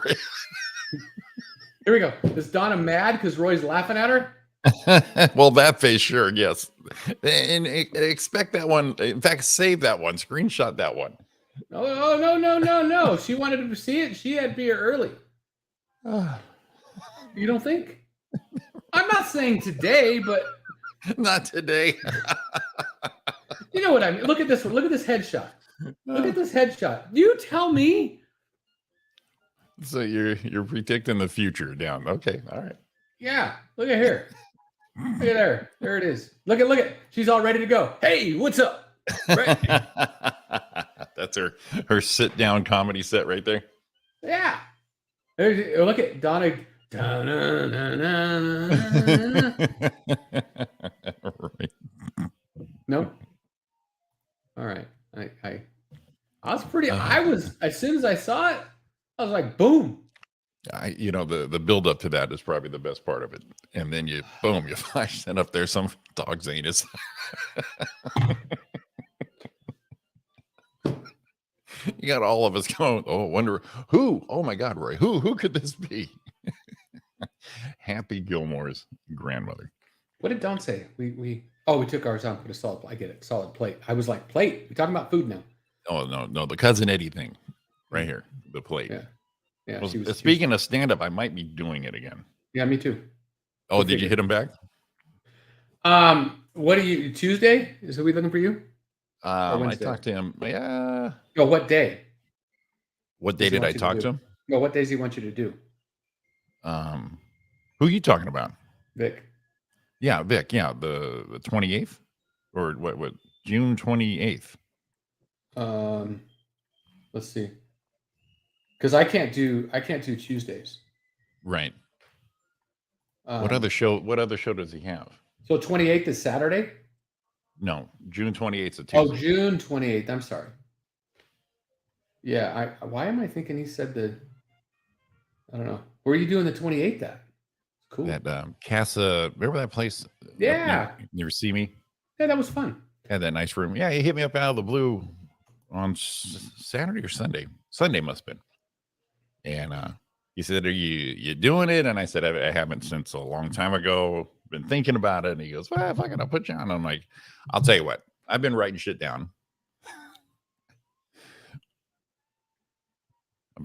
Here we go. Is Donna mad because Roy's laughing at her? Well, that face, sure, yes. And expect that one. In fact, save that one. Screenshot that one. Oh, no. She wanted to see it. She had beer early. You don't think? I'm not saying today, but Not today. you know what I mean. Look at this one. Look at this headshot. Look at this headshot. You tell me. So you're predicting the future down. Okay, all right. Yeah. Look at here. Look at there. There it is. Look at. She's all ready to go. Hey, what's up? Right. That's her sit down comedy set right there. Yeah. Look at Donna. Right. No. All right. I was pretty. I was as soon as I saw it, I was like, boom. The build up to that is probably the best part of it, and then you flash that up there. Some dog's anus. You got all of us going. Oh, wonder who. Oh my God, Roy. Who could this be? Happy Gilmore's grandmother. What did Don say? We took ours on, put a solid. I get it, solid plate. I was like, plate. We're talking about food now. Oh no, the cousin Eddie thing, right here, the plate. Yeah. Well, speaking of stand up, I might be doing it again. Yeah, me too. Oh, did you hit him back? What are you Tuesday? Is we looking for you? I talked to him. Yeah. No, what day? What day did I talk to him? No, what days he wants you to do? Who are you talking about? Vic. Yeah, Vic. Yeah, the 28th or what? June 28th. Let's see. Because I can't do Tuesdays. Right. What other show does he have? So 28th is Saturday? No, June 28th is a Tuesday. Oh, June 28th. I'm sorry. Yeah, why am I thinking he said I don't know. Where are you doing the 28th at? Cool. That Casa, remember that place? Yeah. Near See Me? Yeah, that was fun. Had that nice room. Yeah, he hit me up out of the blue on Saturday or Sunday. Sunday must have been. And he said, "Are you doing it?" And I said, "I haven't since a long time ago. Been thinking about it." And he goes, "Well, fucking, I'll put you on." I'm like, "I'll tell you what. I've been writing shit down. I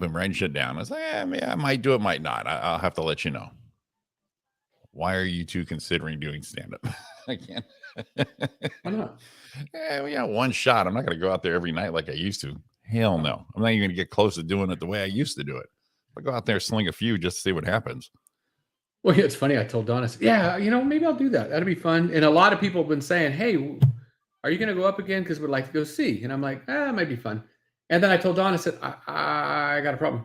was like, I might do it, might not. I'll have to let you know. Why are you two considering doing stand-up?" I can't. Why not? Yeah, one shot. I'm not going to go out there every night like I used to. Hell no. I'm not even going to get close to doing it the way I used to do it. I'll go out there, sling a few just to see what happens. Well, yeah, it's funny. I told Don, I said, yeah, maybe I'll do that. That'd be fun. And a lot of people have been saying, hey, are you going to go up again? Because we'd like to go see. And I'm like, it might be fun. And then I told Don, I said, I got a problem.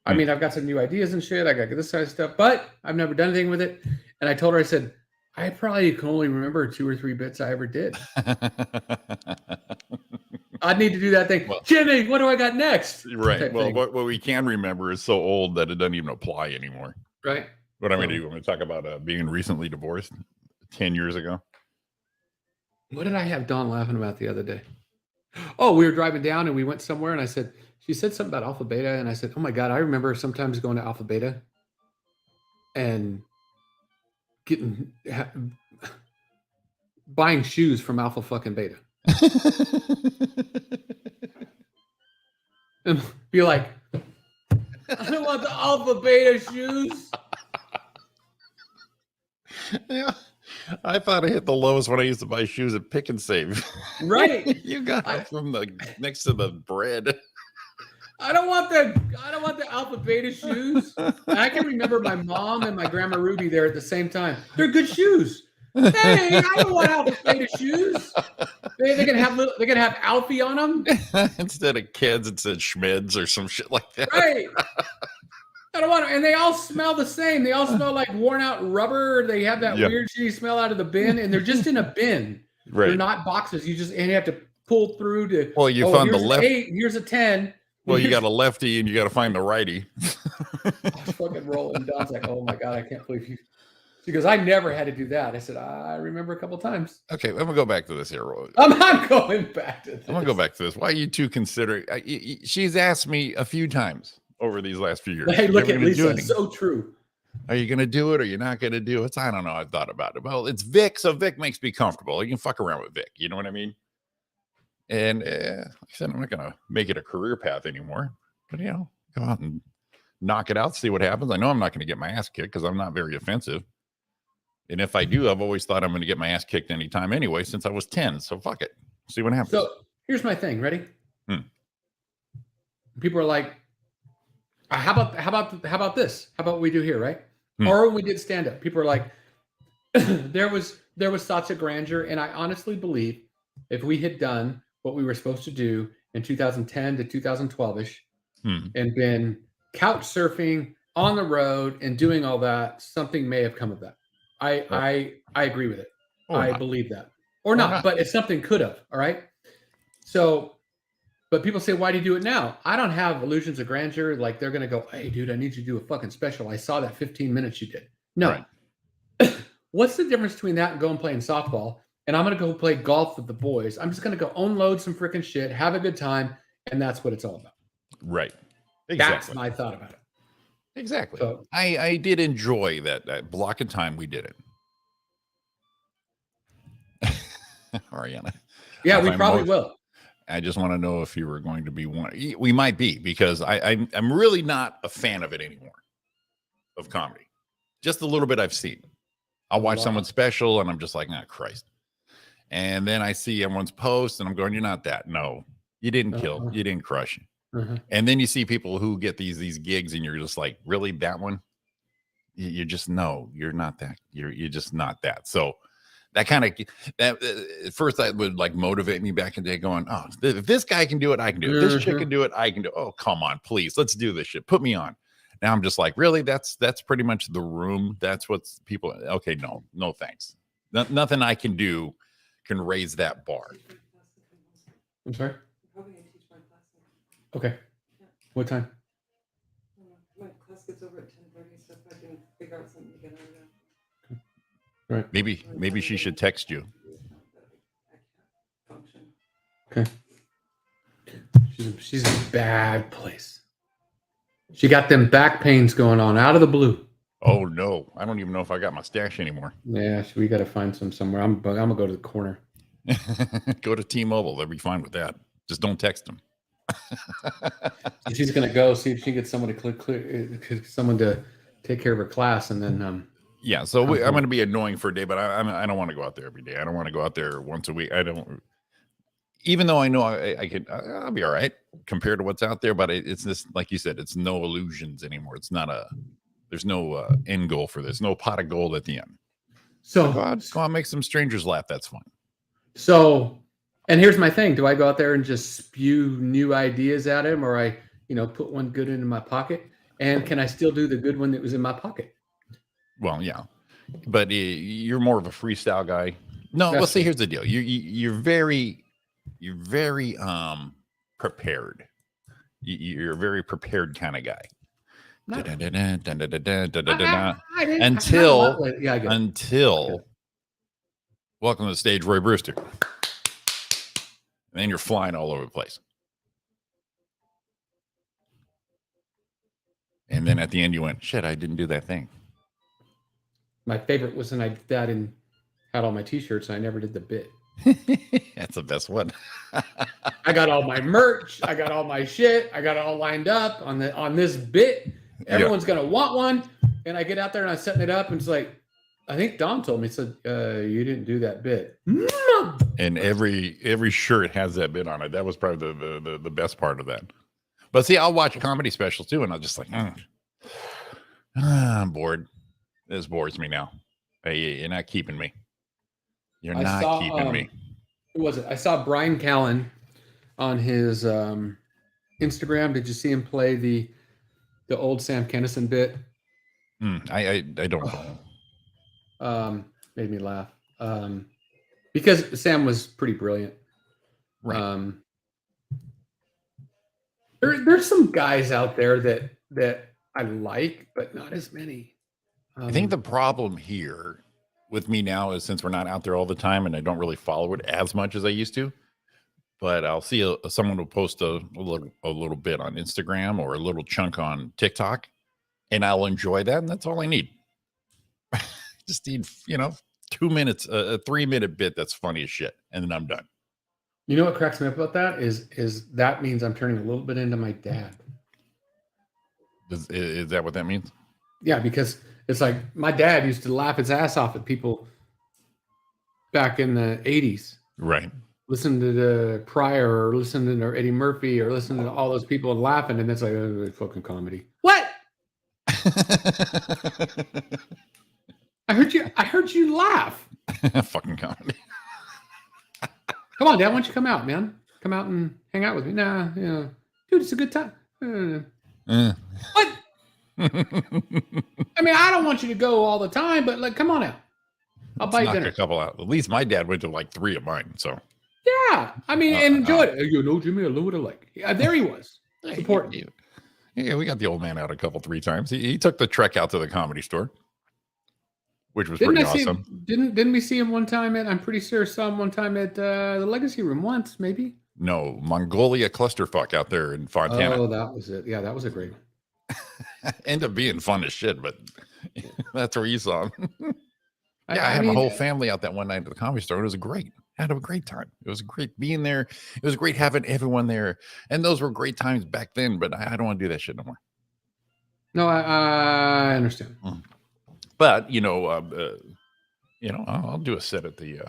I mean, I've got some new ideas and shit. I got this kind of stuff, but I've never done anything with it. And I told her, I said, I probably can only remember 2 or 3 bits I ever did. I'd need to do that thing. Well, Jimmy, what do I got next? Right. Well, what we can remember is so old that it doesn't even apply anymore. Right. What I'm going to do, I'm going to talk about being recently divorced 10 years ago. What did I have Dawn laughing about the other day? Oh, we were driving down and we went somewhere and she said something about Alpha Beta. And I said, oh my God, I remember sometimes going to Alpha Beta and buying shoes from Alpha fucking Beta. And be like, I don't want the Alpha Beta shoes. Yeah. I thought I hit the lowest when I used to buy shoes at Pick and Save. Right. You got it from the next to the bread. I don't want the Alpha Beta shoes. I can remember my mom and my grandma Ruby there at the same time. They're good shoes. Hey, I don't want Alpha Beta shoes. They can have Alfie on them. Instead of kids, it said Schmids or some shit like that. Right. I don't want to, and they all smell the same. They all smell like worn out rubber. They have that weird shitty smell out of the bin, and they're just in a bin. Right. They're not boxes. You have to pull through to. Well, you found the left. 8, here's a 10. Well, you got a lefty, and you got to find the righty. I was fucking rolling. Don's like, "Oh my God, I can't believe you." She goes, "I never had to do that." I said, "I remember a couple times." Okay, I'm gonna go back to this here. I'm not going back to this. I'm gonna go back to this. Why you two consider? She's asked me a few times over these last few years. Hey, look at Lisa. It's so true. Are you going to do it or you're not going to do it? I don't know. I've thought about it. Well, it's Vic, so Vic makes me comfortable. You can fuck around with Vic. You know what I mean? And like I said, I'm not going to make it a career path anymore. But, go out and knock it out, see what happens. I know I'm not going to get my ass kicked because I'm not very offensive. And if I do, I've always thought I'm going to get my ass kicked anytime anyway, since I was 10. So fuck it. See what happens. So here's my thing. Ready? People are like, how about this? How about what we do here, right? Or we did stand up. People are like, there was thoughts of grandeur, and I honestly believe if we had done what we were supposed to do in 2010 to 2012ish, and been couch surfing on the road and doing all that, something may have come of that. I agree with it. I believe that, or not. But if something could have, all right. So, but people say, why do you do it now? I don't have illusions of grandeur. Like they're gonna go, hey, dude, I need you to do a fucking special. I saw that 15 minutes you did. No. Right. What's the difference between that and going playing softball? And I'm gonna go play golf with the boys. I'm just gonna go unload some freaking shit, have a good time, and that's what it's all about. Right. Exactly. That's my thought about it. Exactly. So, I did enjoy that block of time we did it. Ariana. Yeah, we probably will. I just want to know if you were going to be one. We might be, because I'm really not a fan of it anymore, of comedy. Just a little bit I've seen. I'll watch someone's special and I'm just like, nah, Christ. And then I see everyone's post and I'm going, you're not that. No, you didn't kill. You didn't crush. And then you see people who get these gigs and you're just like, really, that one? You just, no, you're not that. You're just not that. So that kind of, that at first that would like motivate me back in the day going, oh, if this guy can do it, I can do it. If this chick can do it, I can do it. Oh, come on, please. Let's do this shit. Put me on. Now I'm just like, really? That's pretty much the room. That's what's people. Okay. No, thanks. Nothing I can do can raise that bar. I'm sorry. Okay. What time? My class gets over at 10:30, so if I can figure out something to get out of that. Right. Maybe she should text you. Okay. She's in a bad place. She got them back pains going on out of the blue. Oh no, I don't even know if I got my stash anymore. Yeah, so we got to find some somewhere. I'm gonna go to the corner. Go to T-Mobile. They'll be fine with that. Just don't text them. She's gonna go see if she gets someone to take care of her class, and then yeah. So I'm going to be annoying for a day, but I don't want to go out there every day. I don't want to go out there once a week. I don't. Even though I know I'll be all right compared to what's out there, but it's this, like you said, it's no illusions anymore. It's not there's no end goal for this. No pot of gold at the end. So go on, make some strangers laugh. That's fine. So. And here's my thing. Do I go out there and just spew new ideas at him, or I, put one good into my pocket? And can I still do the good one that was in my pocket? Well, yeah. But you're more of a freestyle guy. No, let's see, here's the deal. You're very prepared. You're a very prepared kind of guy. Until welcome to the stage, Roy Brewster. And then you're flying all over the place. And then at the end you went, shit, I didn't do that thing. My favorite was when I did that and had all my t-shirts and I never did the bit. That's the best one. I got all my merch. I got all my shit. I got it all lined up on this bit. Everyone's going to want one. And I get out there and I'm setting it up and it's like, I think Don told me, he said, you didn't do that bit. And every shirt has that bit on it. That was probably the best part of that. But see, I'll watch comedy specials too, and I'll just like, I'm bored. This bores me now. Hey, you're not keeping me. You're not keeping me. Who was it? I saw Brian Callen on his Instagram. Did you see him play the old Sam Kinison bit? I don't know. Made me laugh. Because Sam was pretty brilliant. Right. There's some guys out there that I like, but not as many. I think the problem here with me now is since we're not out there all the time and I don't really follow it as much as I used to, but I'll see someone will post a little bit on Instagram or a little chunk on TikTok, and I'll enjoy that, and that's all I need. Just need 2 minutes, a 3-minute bit that's funny as shit, and then I'm done. You know what cracks me up about that is that means I'm turning a little bit into my dad. Is that what that means? Yeah, because It's like my dad used to laugh his ass off at people back in the 80s. Right. Listen to the Pryor or listen to Eddie Murphy or listen to all those people and laughing, and it's like fucking comedy. What? I heard you laugh. Fucking comedy. Come on, Dad. Why don't you come out, man? Come out and hang out with me. Nah, yeah. Dude, it's a good time. What? I mean, I don't want you to go all the time, but like, come on out. I'll buy you Knock dinner. a couple out. At least my dad went to like 3 of mine. So Yeah, I mean, and enjoy it. You know, Jimmy, I know what I like. Yeah, there he was. Supporting. Yeah, we got the old man out 3 times. He took the trek out to the Comedy Store, which was pretty awesome. Didn't we see him one time at? I'm pretty sure saw him one time at the Legacy Room once, maybe. No, Mongolia clusterfuck out there in Fontana. Oh, that was it. Yeah, that was a great one. Ended up being fun as shit, but that's where you saw him. Yeah, I had mean, my whole family out that one night at the Comedy Store. It was great. I had a great time. It was great being there. It was great having everyone there. And those were great times back then, but I don't want to do that shit no more. No, I understand. But, I'll do a set at the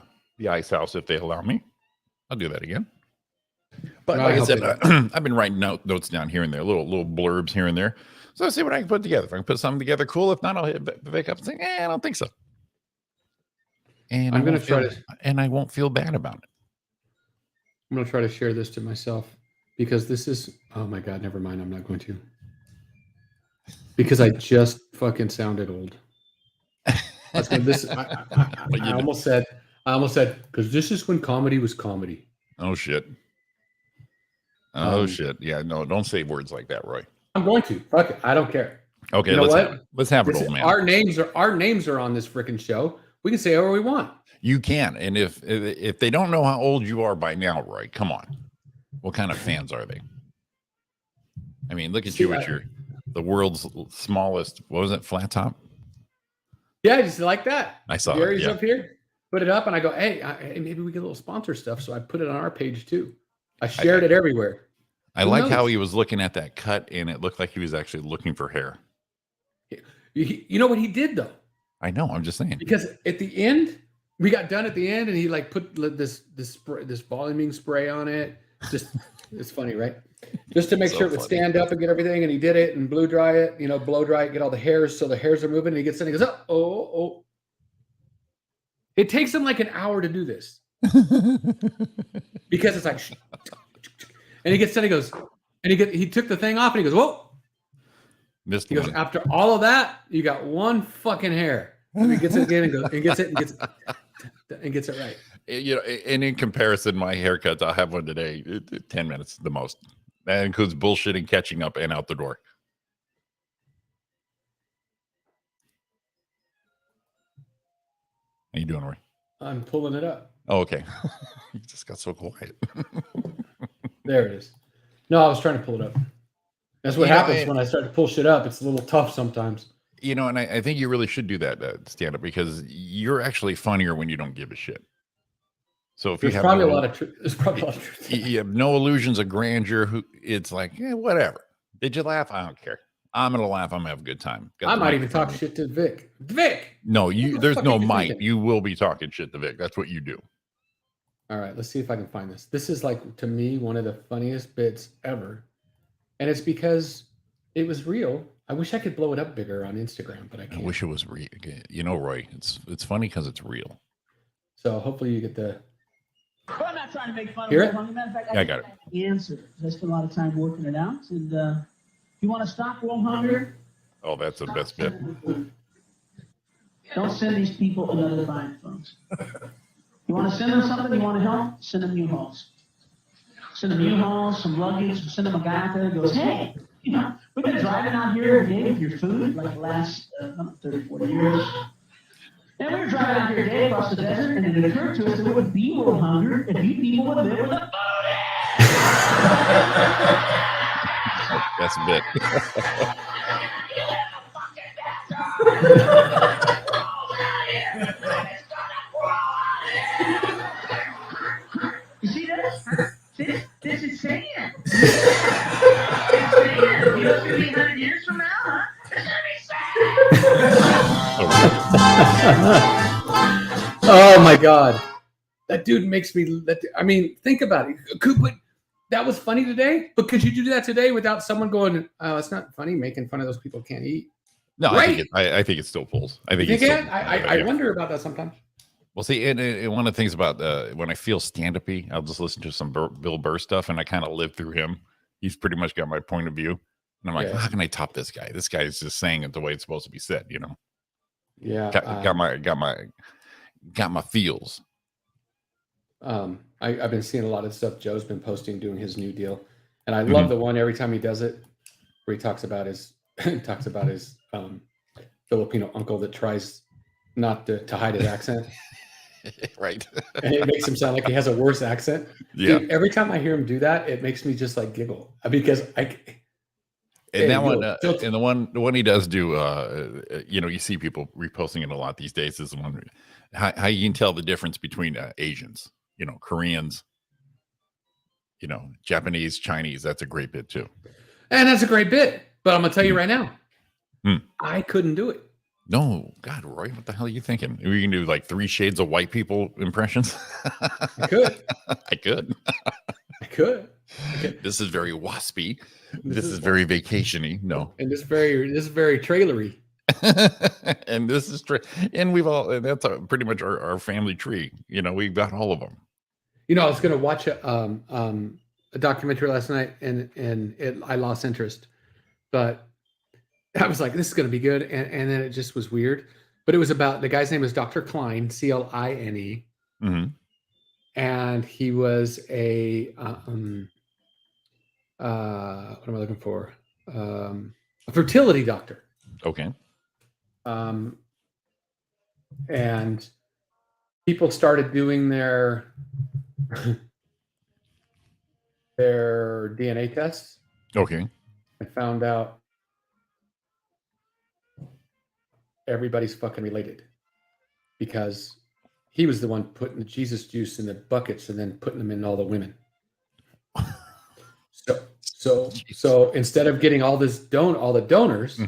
Ice House if they allow me. I'll do that again. But like I said, I've been writing notes down here and there, little blurbs here and there. So I'll see what I can put together. If I can put something together, cool. If not, I'll hit Vic up and say, I don't think so. And I'm going to try to, and I won't feel bad about it. I'm going to try to share this to myself because this is, oh my God, never mind. I'm not going to. Because I just fucking sounded old. I almost said, because this is when comedy was comedy. Oh, shit. Oh, shit. Yeah, no, don't say words like that, Roy. I'm going to. Fuck it. I don't care. Okay, let's have it, old man. Our names are on this freaking show. We can say whatever we want. You can. And if they don't know how old you are by now, Roy, come on. What kind of fans are they? I mean, look at you with the world's smallest, what was it, flat top? Yeah, just like that. I saw Gary's it. Up here. Put it up, and I go, hey, maybe we get a little sponsor stuff. So I put it on our page too. I shared it everywhere. I like how he was looking at that cut, and it looked like he was actually looking for hair. You know what he did though? I know. I'm just saying. Because at the end, we got done at the end, and he like put this voluming spray on it. Just it's funny, right? Just to make sure it would stand up and get everything, and he did it and blow dry it, get all the hairs so the hairs are moving. And he gets in, and he goes, oh. It takes him like an hour to do this because it's like, and he gets in, he goes, and he took the thing off, and he goes, whoa. He goes, after all of that, you got one fucking hair. And he gets it again and gets it right. And in comparison, my haircuts, I'll have one today, 10 minutes the most. That includes bullshitting, catching up, and out the door. How you doing, Roy? I'm pulling it up. Oh, okay. You just got so quiet. There it is. No, I was trying to pull it up. That's what happens when I start to pull shit up. It's a little tough sometimes. And I think you really should do that stand-up because you're actually funnier when you don't give a shit. So if there's probably a lot of truth. You have no illusions of grandeur. It's like, whatever. Did you laugh? I don't care. I'm gonna laugh. I'm gonna have a good time. I might even talk shit to Vic. Vic. No, there's no might. You will be talking shit to Vic. That's what you do. All right, let's see if I can find this. This is like, to me, one of the funniest bits ever. And it's because it was real. I wish I could blow it up bigger on Instagram, but I can't. I wish it was real. Roy, it's funny because it's real. So hopefully you get the... Well, I'm not trying to make fun of it. As a matter of fact, I got it. The answer. I spent a lot of time working it out. And you want to stop world hunger? Oh, that's the best bit. Don't send these people another fine, folks. You want to send them something? You want to help? Send them U-Hauls. Send them U-Hauls, some luggage. Send them a guy out there who goes, hey, we've been driving out here every day with your food like the last 30, 40 years. And we were driving out here today across the desert, and it occurred to us that it would be world hunger if you people would live with the food in. That's a bit. You see this? This is saying. It's saying. You know, 100 years from now, huh? It's going to be saying. Oh my god, that dude makes me. I mean, think about it. But that was funny today. But could you do that today without someone going, "Oh, it's not funny making fun of those people who can't eat"? No, Right? I think it still pulls. I You think think it's it? still, I wonder about that sometimes. well, see, and one of the things about when I feel stand-up-y, I'll just listen to some Bill Burr stuff, and I kind of live through him. He's pretty much got my point of view, and I'm like, Yeah. how can I top this guy? This guy is just saying it the way it's supposed to be said, you know. Yeah. Got my feels. I've been seeing a lot of stuff Joe's been posting, doing his new deal, and I love the one every time he does it, where he talks about his Filipino uncle that tries not to hide his accent. Right. And it makes him sound like he has a worse accent. Yeah. Dude, every time I hear him do that, it makes me just like giggle because And that one, and the one he does do, you know, you see people reposting it a lot these days. Is the one how you can tell the difference between Asians, you know, Koreans, you know, Japanese, Chinese. That's a great bit too. And that's a great bit. But I'm gonna tell you right now, I couldn't do it. No, God, Roy, what the hell are you thinking? We can do like 3 Shades of White people impressions. I could. I could. I could. This is very waspy. This is very vacationy. No. And this is very trailery. And this is and we've all, and that's pretty much our family tree. You know, we've got all of them. You know, I was going to watch a documentary last night, and I lost interest. But I was like, this is going to be good, and then it just was weird. But it was about, the guy's name is Dr. Klein, Kline, and he was a what am I looking for? A fertility doctor. Okay. And people started doing their DNA tests. Okay. And found out everybody's fucking related, because he was the one putting the Jesus juice in the buckets and then putting them in all the women. So instead of getting all the donors,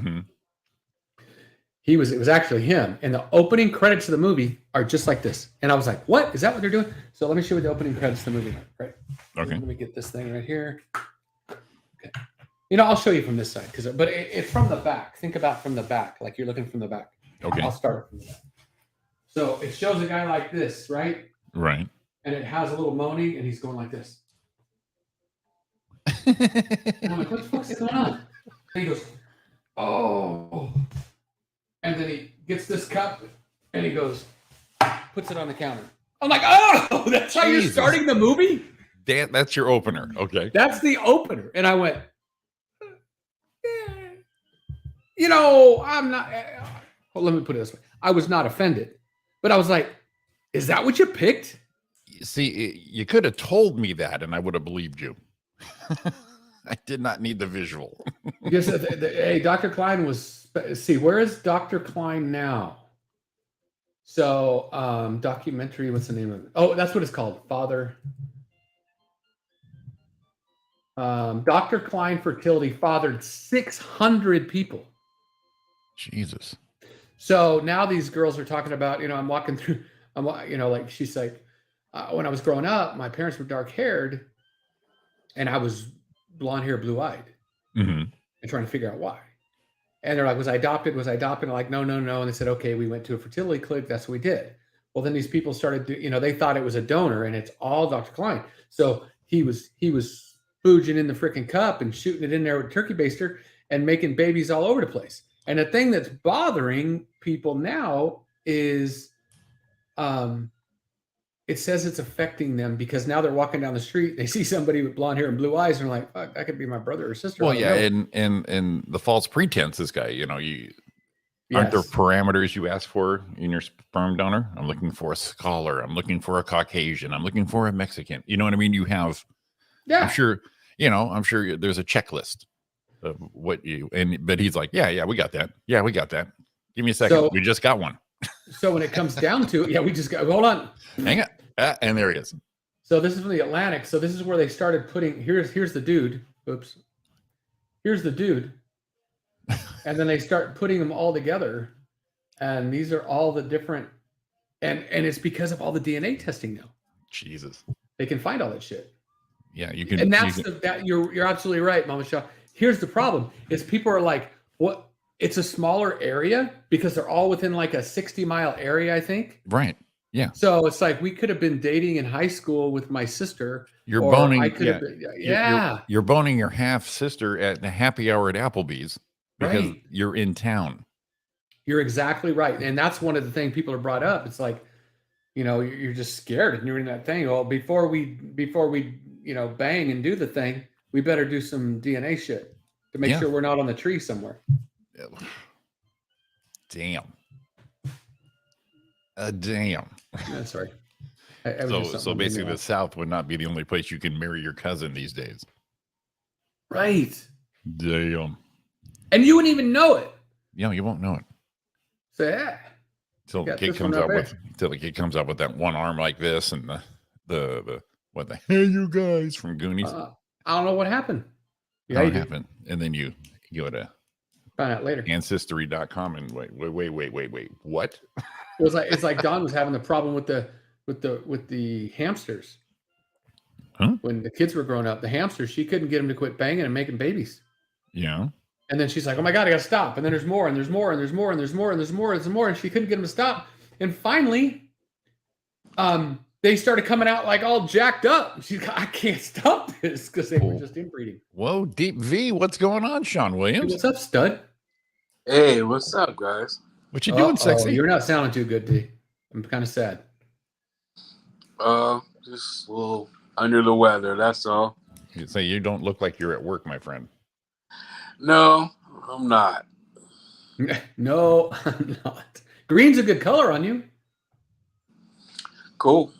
it was actually him. And the opening credits of the movie are just like this. And I was like, what? Is that what they're doing? So let me show you the opening credits of the movie. Right. Okay. Let me get this thing right here. Okay. You know, I'll show you from this side, but it's from the back. Think about from the back, like you're looking from the back. Okay. I'll start from the back. So it shows a guy like this, right? Right. And it has a little moaning, and he's going like this. And I'm like, what the fuck is going on? And he goes, oh. And then he gets this cup, and he goes, puts it on the counter. I'm like, oh, that's how you're starting the movie? That's your opener. Okay. That's the opener. And I went, yeah. You know, I'm not, well, let me put it this way. I was not offended, but I was like, is that what you picked? See, you could have told me that, and I would have believed you. I did not need the visual. Because, hey, Dr. Klein was, see, where is Dr. Klein now? So, documentary, what's the name of it? Oh, that's what it's called. Dr. Klein Fertility fathered 600 people. Jesus. So now these girls are talking about, you know, I'm walking through, you know, like she's like, when I was growing up, my parents were dark haired and I was blonde hair, blue eyed, and trying to figure out why. And they're like, was I adopted? I'm like, no. And they said, okay, we went to a fertility clinic. That's what we did. Well, then these people started to, you know, they thought it was a donor, and it's all Dr. Klein. So he was booging in the freaking cup and shooting it in there with a turkey baster and making babies all over the place. And the thing that's bothering people now is, it says it's affecting them because now they're walking down the street, they see somebody with blonde hair and blue eyes, and they're like, fuck, that could be my brother or sister. Well, yeah, and the false pretense, this guy, you know, aren't there parameters you ask for in your sperm donor? I'm looking for a scholar. I'm looking for a Caucasian. I'm looking for a Mexican. You know what I mean? You have, I'm sure there's a checklist of what but he's like, yeah, we got that. Yeah, we got that. Give me a second. We just got one. So when it comes down to it, we just got, hold on. Hang on. And there he is. So this is from the Atlantic. So this is where they started putting, here's the dude. Oops. Here's the dude. And then they start putting them all together. And these are all the different, and it's because of all the DNA testing now. Jesus. They can find all that shit. Yeah, you can. And that's you can, that you're absolutely right, Mama Shaw. Here's the problem: is people are like, what? It's a smaller area because they're all within like a 60-mile area, I think. right. Yeah. So it's like we could have been dating in high school with my sister. You're or boning. I could Yeah. have been, yeah. You're boning your half sister at the happy hour at Applebee's because Right. you're in town. You're exactly right, and that's one of the things people are brought up. It's like, you're just scared, and you're in that thing. Well, before we bang and do the thing, we better do some DNA shit to make Yeah. sure we're not on the tree somewhere. Damn. Damn. Yeah, sorry. So basically, the South would not be the only place you can marry your cousin these days. Right. Damn. And you wouldn't even know it. You won't know it. So yeah. Till the Got kid this one comes right out with that one arm like this and the what the hey you guys from Goonies. I don't know what happened. Yeah, How it happened. And then you go to find out later. ancestry.com and wait. What? It's like Don was having the problem with the hamsters. Huh? When the kids were growing up, the hamsters, she couldn't get them to quit banging and making babies. Yeah. And then she's like, "Oh my God, I gotta stop!" And then there's more, and there's more, and there's more, and there's more, and there's more, and there's more, and she couldn't get them to stop. And finally, they started coming out like all jacked up. She's like, "I can't stop this," because they were just inbreeding. Whoa, Deep V, what's going on, Sean Hey, Williams? what's up, stud? Hey, what's up, guys? What you doing, sexy? You're not sounding too good, D. I'm kind of sad. Just a little under the weather, that's all. You say you don't look like you're at work, my friend. No, I'm not. No, I'm not. Green's a good color on you. Cool.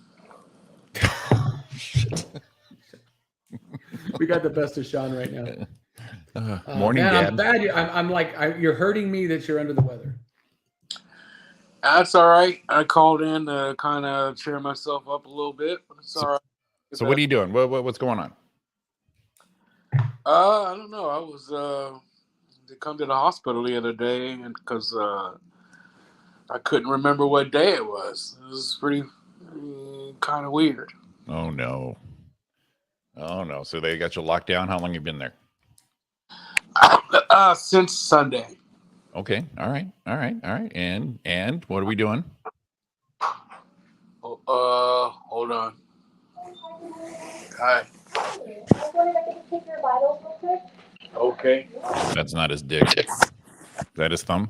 We got the best of Sean right now. Morning, man, Dad. I'm bad. I'm like, you're hurting me that you're under the weather. That's all right. I called in to kind of cheer myself up a little bit, but it's all right. So what are you doing? What's going on? I don't know. I was to come to the hospital the other day, and because I couldn't remember what day it was. It was pretty kind of weird. Oh no. So they got you locked down. How long you been there? Since Sunday. Okay. All right. And what are we doing? Hold on. Hi. Okay. That's not his dick. Is that his thumb?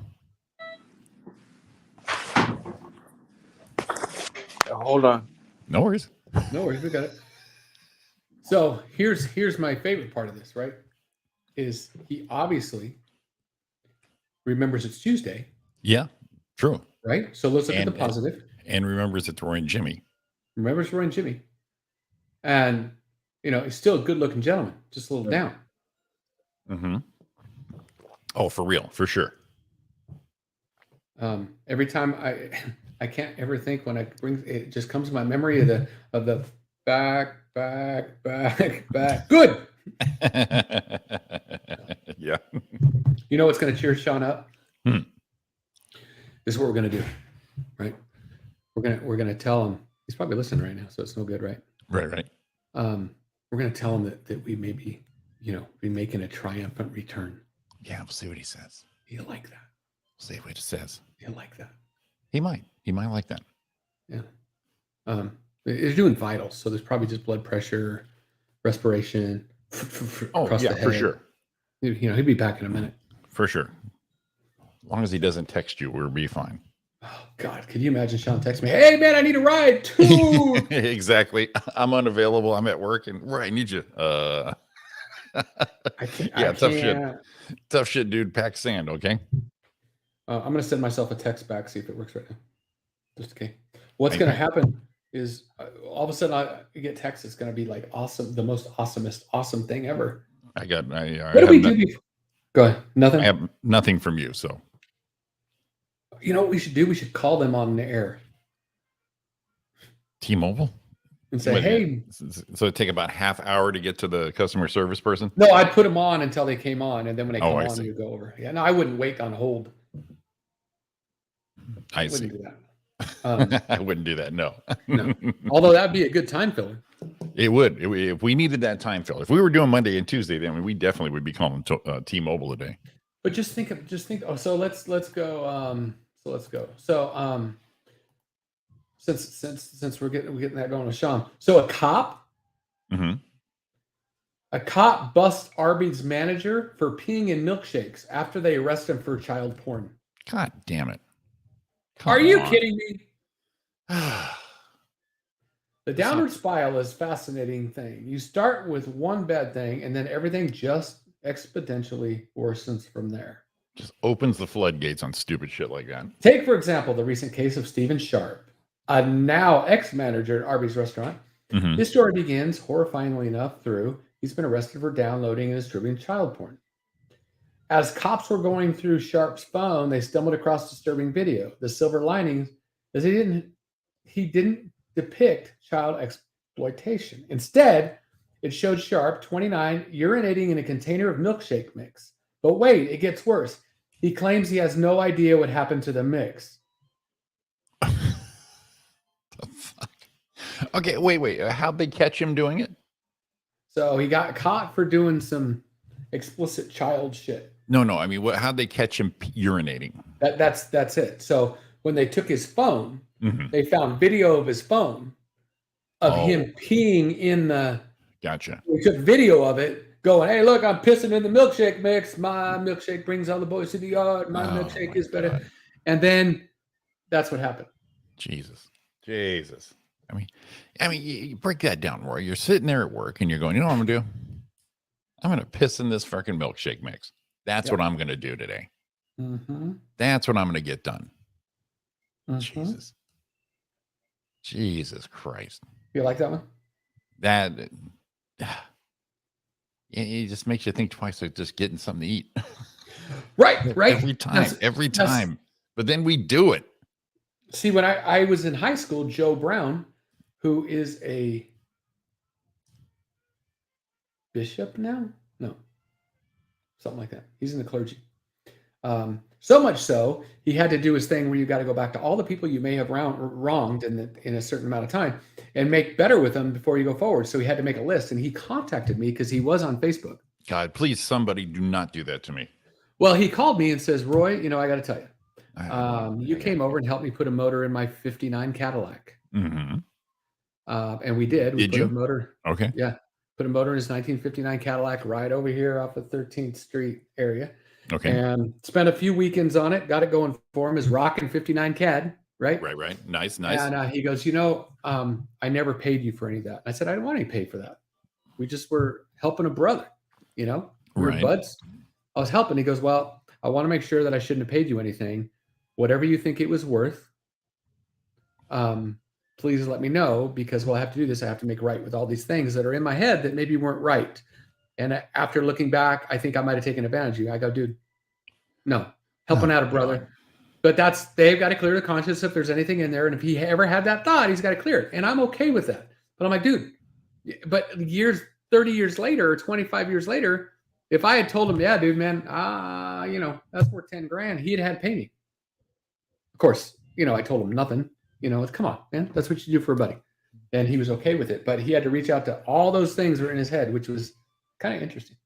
Hold on. No worries. No worries, we got it. So here's my favorite part of this, right? Is he obviously remembers it's Tuesday, Yeah. True. right? So let's look at And- the positive. And remembers that we're in Jimmy. Remembers we're in Jimmy. And he's still a good-looking gentleman, just a little down. Mm-hmm. Oh, for real, for sure. Every time I can't ever think when it just comes to my memory of the back. Good. Yeah. You know what's going to cheer Sean up? Hmm. This is what we're going to do, right? We're gonna tell him. He's probably listening right now, so it's no good, right? Right. We're gonna tell him that we may be, be making a triumphant return. Yeah, we'll see what he says. He'll like that. See what he says. He'll like that. He might like that. Yeah. They're doing vitals, so there's probably just blood pressure, respiration. Oh, across yeah, the for head. sure. He'll be back in a minute. For sure. As long as he doesn't text you, we'll be fine. Oh God, can you imagine Sean text me? Hey man, I need a ride too. Exactly. I'm unavailable. I'm at work, and where I need you. I can't, Yeah, I tough shit. can't. Tough shit, dude. Pack sand, okay? I'm gonna send myself a text back, see if it works right now. Just okay. What's Thank gonna you. happen is all of a sudden I get text. It's gonna be like awesome, the most awesome thing ever. I what What do we do before? Go ahead. Nothing. I have nothing from you, so You know what we should do? We should call them on the air T-Mobile. and say, What, "Hey." So it take about half hour to get to the customer service person. No, I'd put them on until they came on, and then when they Oh, come I on, see. you go over. Yeah, no, I wouldn't wait on hold. I Wouldn't see. do that. I wouldn't do that. No. No. Although that'd be a good time filler. It would. If we needed that time fill. If we were doing Monday and Tuesday, then we definitely would be calling T-Mobile today. But just think. Oh, so let's go. So since we're getting that going with Sean. So a cop busts Arby's manager for peeing in milkshakes after they arrest him for child porn. God damn it! Are you kidding me? The downward spiral is a fascinating thing. You start with one bad thing, and then everything just exponentially worsens from there. Just opens the floodgates on stupid shit like that. Take, for example, the recent case of Stephen Sharp, a now ex-manager at Arby's restaurant. His story begins, horrifyingly enough, he's been arrested for downloading and distributing child porn. As cops were going through Sharp's phone, they stumbled across disturbing video. The silver lining is he didn't depict child exploitation. Instead, it showed Sharp, 29, urinating in a container of milkshake mix. But wait, it gets worse. He claims he has no idea what happened to the mix. The fuck? Okay, wait. How'd they catch him doing it? So he got caught for doing some explicit child shit. No. I mean, how'd they catch him urinating? That's it. So when they took his phone, they found video of his phone of him peeing in the. Gotcha. We took video of it, going, "Hey, look, I'm pissing in the milkshake mix. My milkshake brings all the boys to the yard. My milkshake is better." God. And then that's what happened. Jesus. I mean, you break that down, Roy. You're sitting there at work and you're going, you know what I'm gonna do? I'm gonna piss in this freaking milkshake mix. That's what I'm gonna do today. That's what I'm gonna get done. Jesus Christ. You like that one? That it just makes you think twice of just getting something to eat. Right. Every time. But then we do it. See, when I was in high school, Joe Brown, who is a bishop now? No. Something like that. He's in the clergy. So much so, he had to do his thing where you got to go back to all the people you may have wronged in a certain amount of time and make better with them before you go forward. So he had to make a list, and he contacted me because he was on Facebook. God, please, somebody do not do that to me. Well, he called me and says, Roy, I got to tell you, you came over and helped me put a motor in my 59 Cadillac. And we did. We did put you? A motor. Okay. Yeah. Put a motor in his 1959 Cadillac right over here off of 13th Street area. Okay. And spent a few weekends on it. Got it going for him. His rocking 59 Cad, right? Right. Nice. And he goes, I never paid you for any of that. I said, I didn't want any pay for that. We just were helping a brother, we were buds. I was helping. He goes, well, I want to make sure that I shouldn't have paid you anything. Whatever you think it was worth, please let me know, because I have to do this. I have to make right with all these things that are in my head that maybe weren't right. And after looking back, I think I might have taken advantage of you. I go, dude, no, helping out a brother. But they've got to clear the conscience if there's anything in there. And if he ever had that thought, he's got to clear it. And I'm okay with that. But I'm like, dude, but 30 years later, or 25 years later, if I had told him, yeah, dude, man, that's worth 10 grand, he'd had to pay me. Of course, I told him nothing. Come on, man, that's what you do for a buddy. And he was okay with it. But he had to reach out to all those things that were in his head, which was kind of interesting.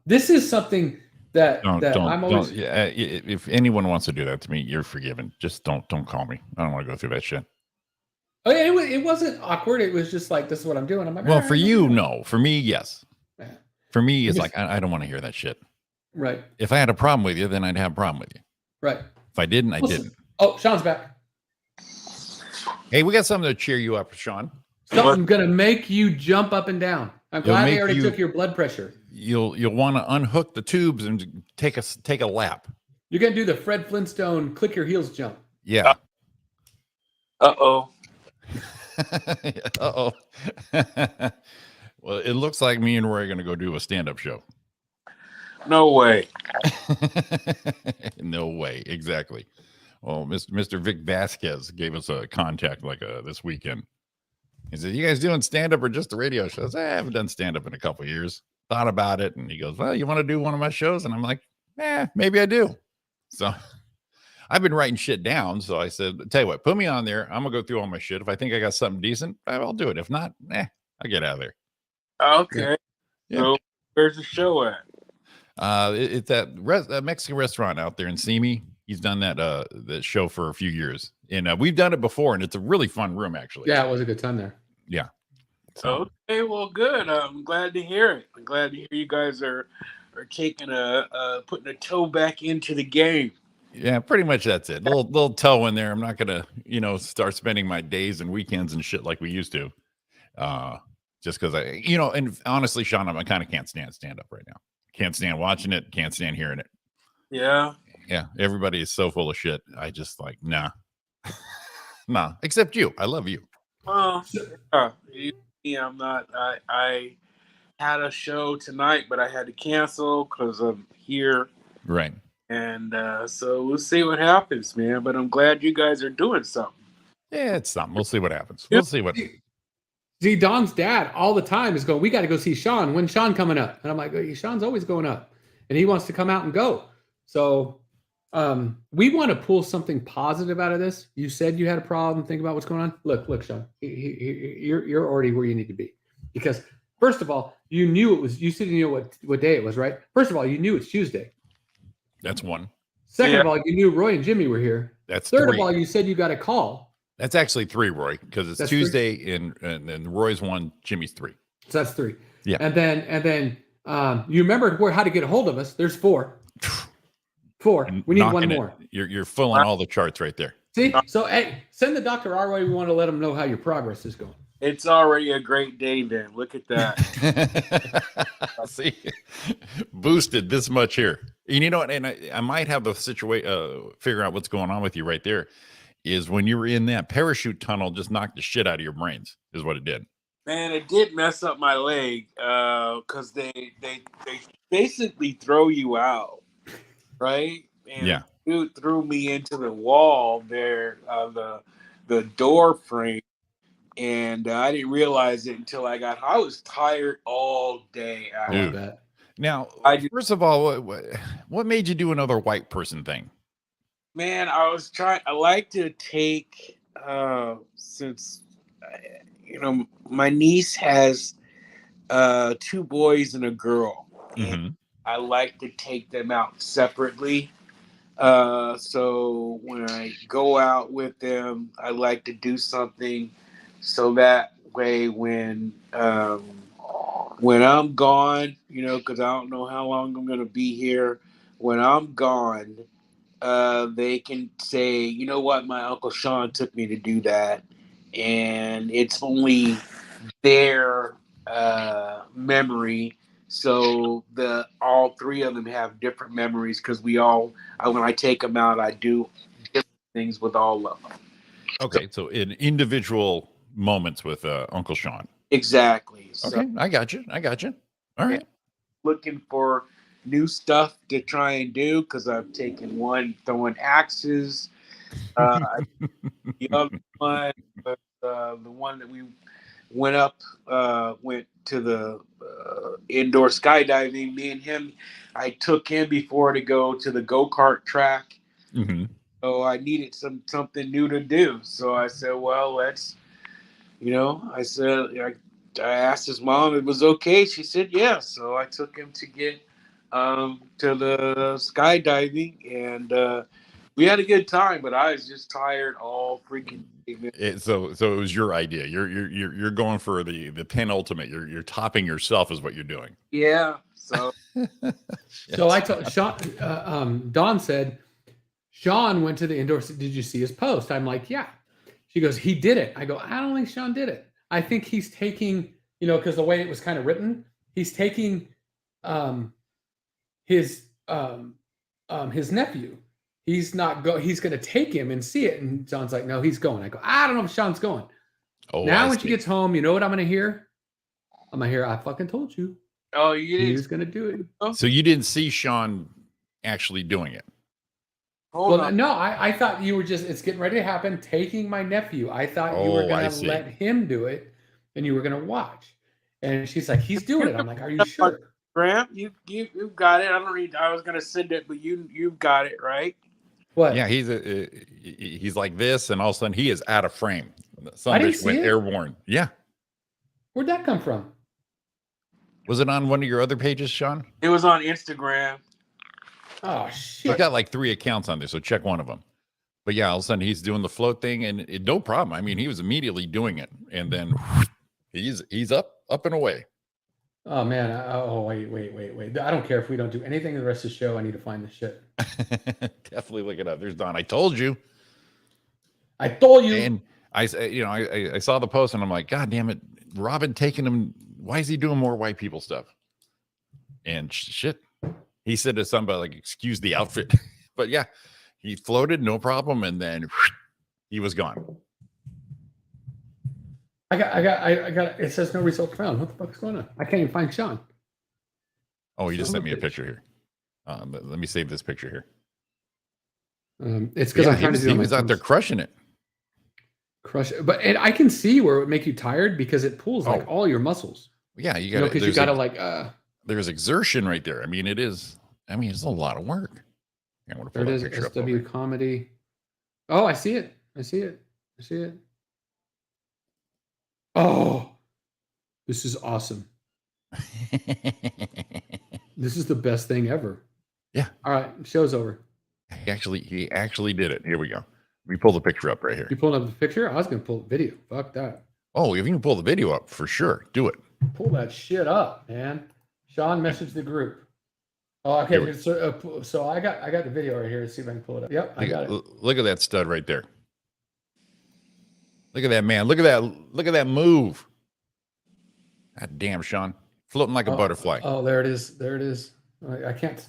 This is something that I'm always. If anyone wants to do that to me, you're forgiven. Just don't call me. I don't want to go through that shit. Oh yeah, it wasn't awkward. It was just like, this is what I'm doing. I'm like, well, for you, no. For me, yes. Yeah. For me, it's like I don't want to hear that shit. Right. If I had a problem with you, then I'd have a problem with you. Right. If I didn't, I didn't. Oh, Sean's back. Hey, we got something to cheer you up, Sean. Something gonna make you jump up and down. I'm glad they already took your blood pressure. You'll want to unhook the tubes and take a lap. You're gonna do the Fred Flintstone click your heels jump. Yeah. Uh-oh. Uh-oh. Well, it looks like me and Roy are gonna go do a stand-up show. No way. No way. Exactly. Well, Mr. Vic Vasquez gave us a contact this weekend. He said, you guys doing stand-up or just the radio shows? I haven't done stand-up in a couple of years. Thought about it. And he goes, well, you want to do one of my shows? And I'm like, maybe I do. So I've been writing shit down. So I said, tell you what, put me on there. I'm gonna go through all my shit. If I think I got something decent, I'll do it. If not, I'll get out of there. Okay. Yeah. So where's the show at? It's that Mexican restaurant out there in Simi. He's done that show for a few years, and we've done it before, and it's a really fun room, actually. Yeah, it was a good time there. Yeah. So, Okay, well, good. I'm glad to hear it. I'm glad to hear you guys are taking putting a toe back into the game. yeah, pretty much that's it. Little toe in there. I'm not gonna, start spending my days and weekends and shit like we used to. Just because and honestly, Sean, I kind of can't stand up right now. Can't stand watching it. Can't stand hearing it. Yeah. Yeah, everybody is so full of shit. I just like nah. Except you. I love you. Well, I'm not. I had a show tonight, but I had to cancel because I'm here. Right. And so we'll see what happens, man. But I'm glad you guys are doing something. Yeah, it's something. We'll see what happens. We'll see what. See, Don's dad all the time is going, we got to go see Sean. When's Sean coming up? And I'm like, Sean's always going up. And he wants to come out and go. So we want to pull something positive out of this. You said you had a problem. Think about what's going on. Look, Sean, you're already where you need to be. Because first of all, you knew it was, you said you knew what day it was, right? First of all, you knew it's Tuesday. That's one. Second of all, you knew Roy and Jimmy were here. That's Third three. of all, you said you got a call. That's actually three, Roy, because it's That's Tuesday and Roy's one, Jimmy's three. So that's three. Yeah. And then you remembered how to get a hold of us. There's four. And we need knocking one it. more. You're full on all the charts right there. See? So hey, send the doctor our way. We want to let him know how your progress is going. It's already a great day then. Look at that. See, boosted this much here. And you know what? And I might have the situation, figure out what's going on with you right there. Is when you were in that parachute tunnel, just knocked the shit out of your brains, is what it did. Man, it did mess up my leg because they basically throw you out, right? And Yeah. Dude threw me into the wall there, the door frame, and I didn't realize it until I was tired all day. Dude. Now, first of all, what made you do another white person thing? Man, I like to take, since, my niece has 2 boys and a girl. Mm-hmm. And I like to take them out separately. So when I go out with them, I like to do something so that way when I'm gone, because I don't know how long I'm going to be here. When I'm gone, they can say, you know what, my Uncle Sean took me to do that, and it's only their memory. So all 3 of them have different memories because when I take them out, I do different things with all of them. Okay, so in individual moments with Uncle Sean. Exactly. Okay, so, I got you. All right. Looking for new stuff to try and do because I've taken one throwing axes. The other one, the one that we went to the indoor skydiving. Me and him, I took him before to go to the go-kart track. Mm-hmm. So I needed something new to do. So I said, well, let's, I asked his mom if it was okay. She said, yeah. So I took him to get to the skydiving, and we had a good time, but I was just tired all freaking day. So it was your idea. You're going for the penultimate. You're topping yourself is what you're doing. Yeah. So So I told Sean, Dawn said, Sean went to the indoor. Did you see his post? I'm like, yeah. She goes, he did it. I go, I don't think Sean did it. I think he's taking, because the way it was kind of written, he's taking his nephew. He's not go. He's going to take him and see it. And John's like, no, he's going. I go, I don't know if Sean's going. Oh, now when she gets home, you know what I'm going to hear? I'm going to hear, I fucking told you. Oh, you didn't? He was going to do it. So you didn't see Sean actually doing it? Hold on. No, I thought you were it's getting ready to happen, taking my nephew. I thought you were going to let him do it and you were going to watch. And she's like, he's doing it. I'm like, are you sure? Graham, you got it. I was going to send it, but you've got it, right? What? Yeah, he's like this, and all of a sudden he is out of frame. The I didn't Sunfish see went it. airborne. Yeah. Where'd that come from? Was it on one of your other pages, Sean? It was on Instagram. Oh He's shit! got like 3 accounts on there, so check one of them. But yeah, all of a sudden he's doing the float thing, and no problem. I mean, he was immediately doing it, and then he's up and away. Oh man! Oh wait! I don't care if we don't do anything in the rest of the show. I need to find this shit. Definitely look it up. There's Don. I told you. I told you. And I saw the post, and I'm like, God damn it, Robin taking him. Why is he doing more white people stuff? And shit, he said to somebody like, "Excuse the outfit," but yeah, he floated, no problem, and then he was gone. I got. It says no results found. What the fuck is going on? I can't even find Sean. Oh, he just Son sent of me a a bitch. picture here. Let me save this picture here. It's because Yeah, I'm trying to do he it on my was out there phones. crushing it. Crush it. But I can see where it would make you tired because it pulls like Oh. all your muscles. Yeah, you You got know, because you got to like. there's exertion right there. I mean, it's a lot of work. I want to There pull it that is. picture up. SW comedy. Oh, I see it. I see it. Oh, this is awesome. This is the best thing ever. Yeah. All right, show's over. He actually did it. Here we go. We pull the picture up right here. You pulling up the picture? I was gonna pull the video. Fuck that. Oh, if you can pull the video up for sure, do it. Pull that shit up, man. Sean messaged the group. Oh, okay. Here So I got the video right here. Let's see if I can pull it up. Yep, I got it. Look at that stud right there. Look at that man. Look at that move. God damn, Sean. Floating like a butterfly. Oh, there it is. I can't.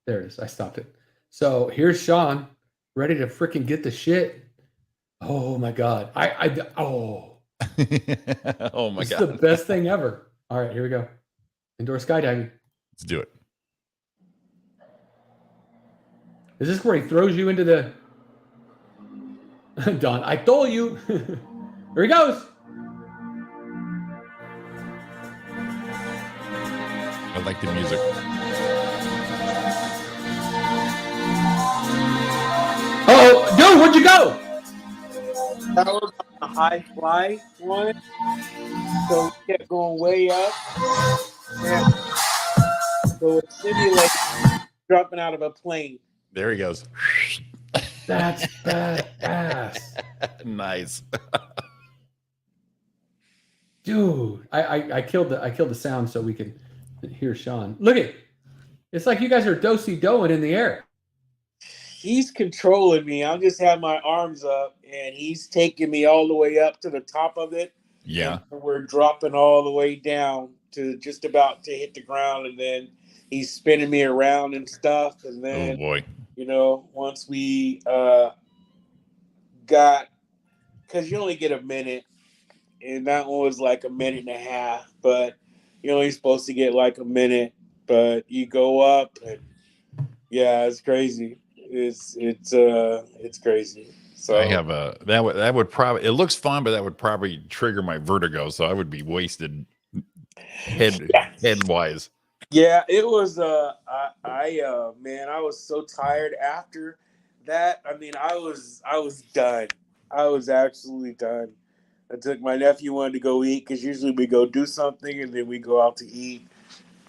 There it is. I stopped it. So here's Sean, ready to freaking get the shit. Oh my god. Oh my It's God. the best thing ever. All right, here we go. Indoor skydiving. Let's do it. Is this where he throws you into the Don? I told you. Here he goes. I like the music. Oh, dude, where'd you go? That was a high fly one. So we kept going way up. And so it simulates dropping out of a plane. There he goes. That's badass. Nice. Dude, I killed the sound so we can hear Sean. Look at, it's like you guys are do-si-doing in the air. He's controlling me. I just have my arms up, and he's taking me all the way up to the top of it. Yeah. And we're dropping all the way down to just about to hit the ground, and then he's spinning me around and stuff. And then, Oh boy. once we got, because you only get a minute, and that one was like a minute and a half, but you're only supposed to get like a minute, but you go up, and yeah, it's crazy. It's crazy. So I have that would probably, it looks fun, but that would probably trigger my vertigo, so I would be wasted head wise. yeah, it was man, I was so tired after that. I mean, I was done. I was absolutely done. I took my nephew, wanted to go eat, because usually we go do something and then we go out to eat.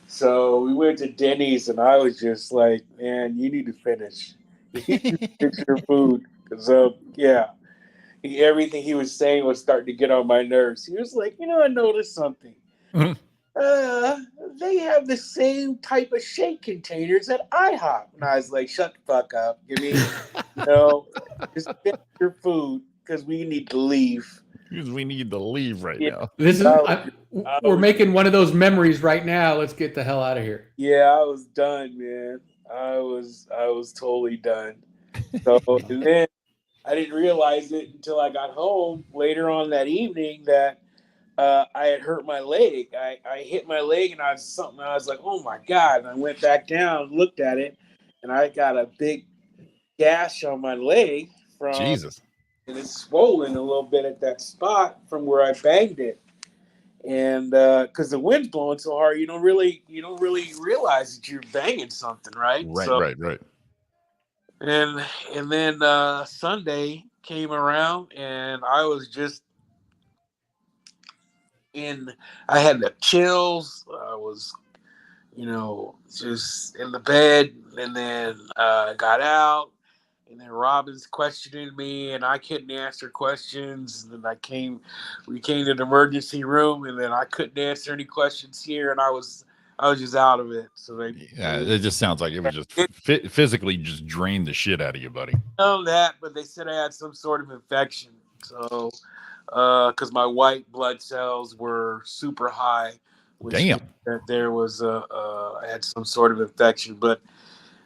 So we went to Denny's, and I was just like, man, you need to finish. You need to finish your food. So, yeah, everything he was saying was starting to get on my nerves. He was like, I noticed something. Mhm. They have the same type of shake containers at IHOP. And I was like, shut the fuck up. Give me, just finish your food, because we need to leave. Because we need to leave right now. This is we're making one of those memories right now. Let's get the hell out of here. Yeah, I was done, man. I was totally done. So and then I didn't realize it until I got home later on that evening that I had hurt my leg. I hit my leg, and I was like, oh my God. And I went back down, looked at it, and I got a big gash on my leg from Jesus. and it's swollen a little bit at that spot from where I banged it. And because the wind's blowing so hard, you don't really realize that you're banging something, right? Right, So, right. and then Sunday came around, and I was just I had the chills. I was, just in the bed, and then got out, and then Robin's questioning me, and I couldn't answer questions. And then we came to the emergency room, and then I couldn't answer any questions here, and I was just out of it. So it just sounds like it was just physically just drained the shit out of you, buddy. know that, but they said I had some sort of infection. So, because my white blood cells were super high, which Damn. meant that there was I had some sort of infection. But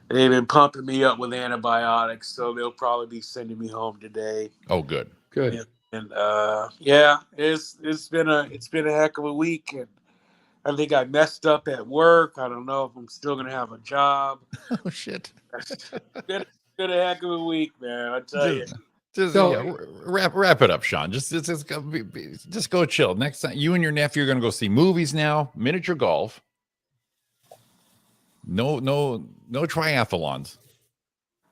they've been pumping me up with antibiotics, so they'll probably be sending me home today. Oh, good. And yeah, it's been a heck of a week, and I think I messed up at work. I don't know if I'm still gonna have a job. Oh shit. It's been a heck of a week, man. I tell you. Just wrap it up, Sean. Just go chill. Next time, you and your nephew are gonna go see movies now. Miniature golf. No triathlons.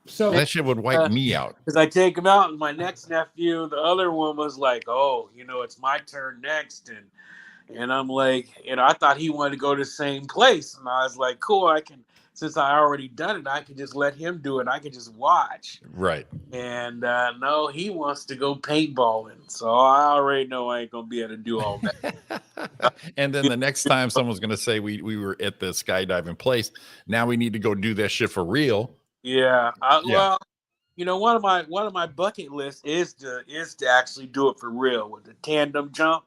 So that shit would wipe me out. Because I take him out, and my next nephew, the other one was like, "Oh, it's my turn next," and I'm like, I thought he wanted to go to the same place, and I was like, "Cool, I can." Since I already done it, I can just let him do it. I can just watch. Right. And no, he wants to go paintballing. So I already know I ain't going to be able to do all that. And then the next time someone's going to say we were at the skydiving place, now we need to go do that shit for real. Yeah. Well, one of my bucket lists is to actually do it for real with the tandem jump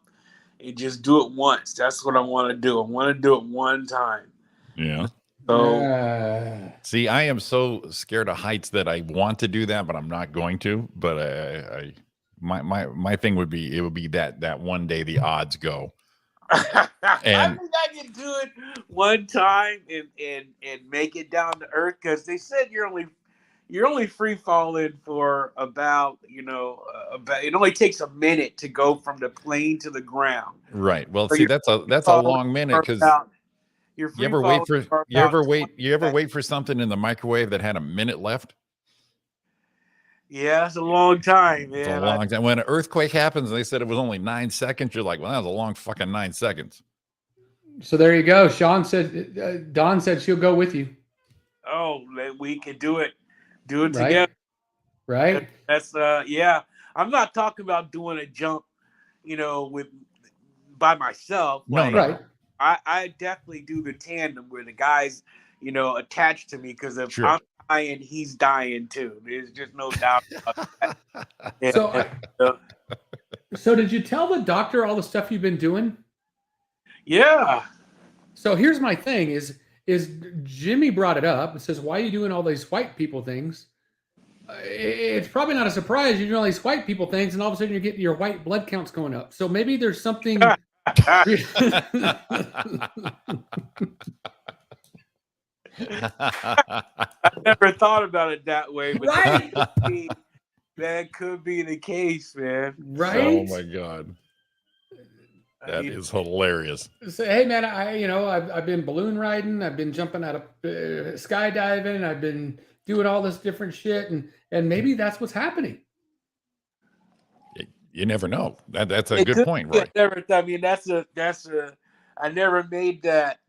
and just do it once. That's what I want to do. I want to do it one time. Yeah. So, see, I am so scared of heights that I want to do that, but I'm not going to. But my thing would be that one day the odds go. And I think I can do it one time and make it down to earth, because they said you're only free falling for about it only takes a minute to go from the plane to the ground. Right. Well, So see, that's a long minute, because you ever wait for something in the microwave that had a minute left? Yeah, it's a long time, man. It's a long time. When an earthquake happens, and they said it was only 9 seconds, you're like, well, that was a long fucking 9 seconds. So there you go. Sean said, Dawn said she'll go with you. Oh, we can do it. Do it together. Right. That's yeah. I'm not talking about doing a jump, by myself. No, right. I definitely do the tandem where the guys, attached to me, because if I'm dying, he's dying too. There's just no doubt about that. So did you tell the doctor all the stuff you've been doing? Yeah. So here's my thing is Jimmy brought it up and says, why are you doing all these white people things? It's probably not a surprise you're doing all these white people things, and all of a sudden you're getting your white blood counts going up. So maybe there's something... I never thought about it that way, but right? that could be the case, man. Right? Oh my god, that is hilarious. So, hey man, I've been balloon riding, I've been jumping out of skydiving, I've been doing all this different shit, and maybe that's what's happening. You never know. That's a good point, right? I never made that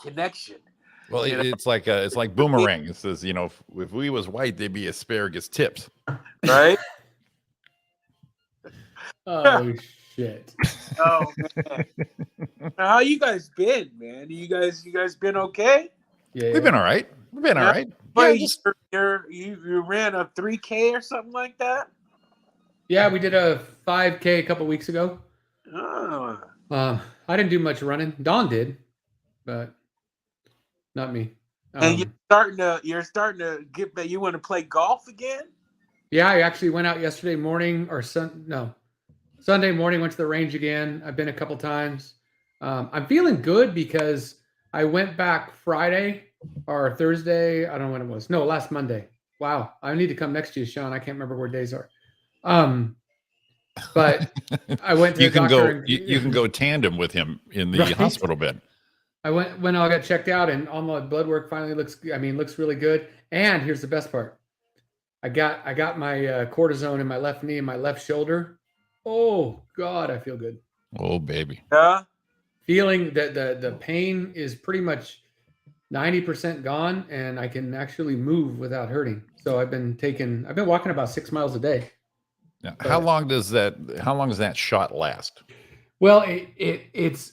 connection. Well, it's like boomerang. It says, if we was white, they'd be asparagus tips, right? Oh shit! Oh man, how you guys been, man? You guys been okay? Yeah, we've been all right. We've been all right. But you ran a 3K or something like that. Yeah, we did a 5K a couple weeks ago. Oh. I didn't do much running. Dawn did, but not me. And you're starting to get that. You want to play golf again? Yeah, I actually went out yesterday morning Sunday morning, went to the range again. I've been a couple times. I'm feeling good because I went back Friday or Thursday. I don't know when it was. No, last Monday. Wow. I need to come next to you, Sean. I can't remember where days are. But I went to you can go tandem with him in the hospital bed. I went when I got checked out, and all my blood work finally looks really good. And here's the best part: I got my cortisone in my left knee and my left shoulder. Oh God, I feel good. Oh, baby. Yeah. Feeling that the pain is pretty much 90% gone, and I can actually move without hurting. So I've been walking about 6 miles a day. Now, But- how long does that shot last? Well, it's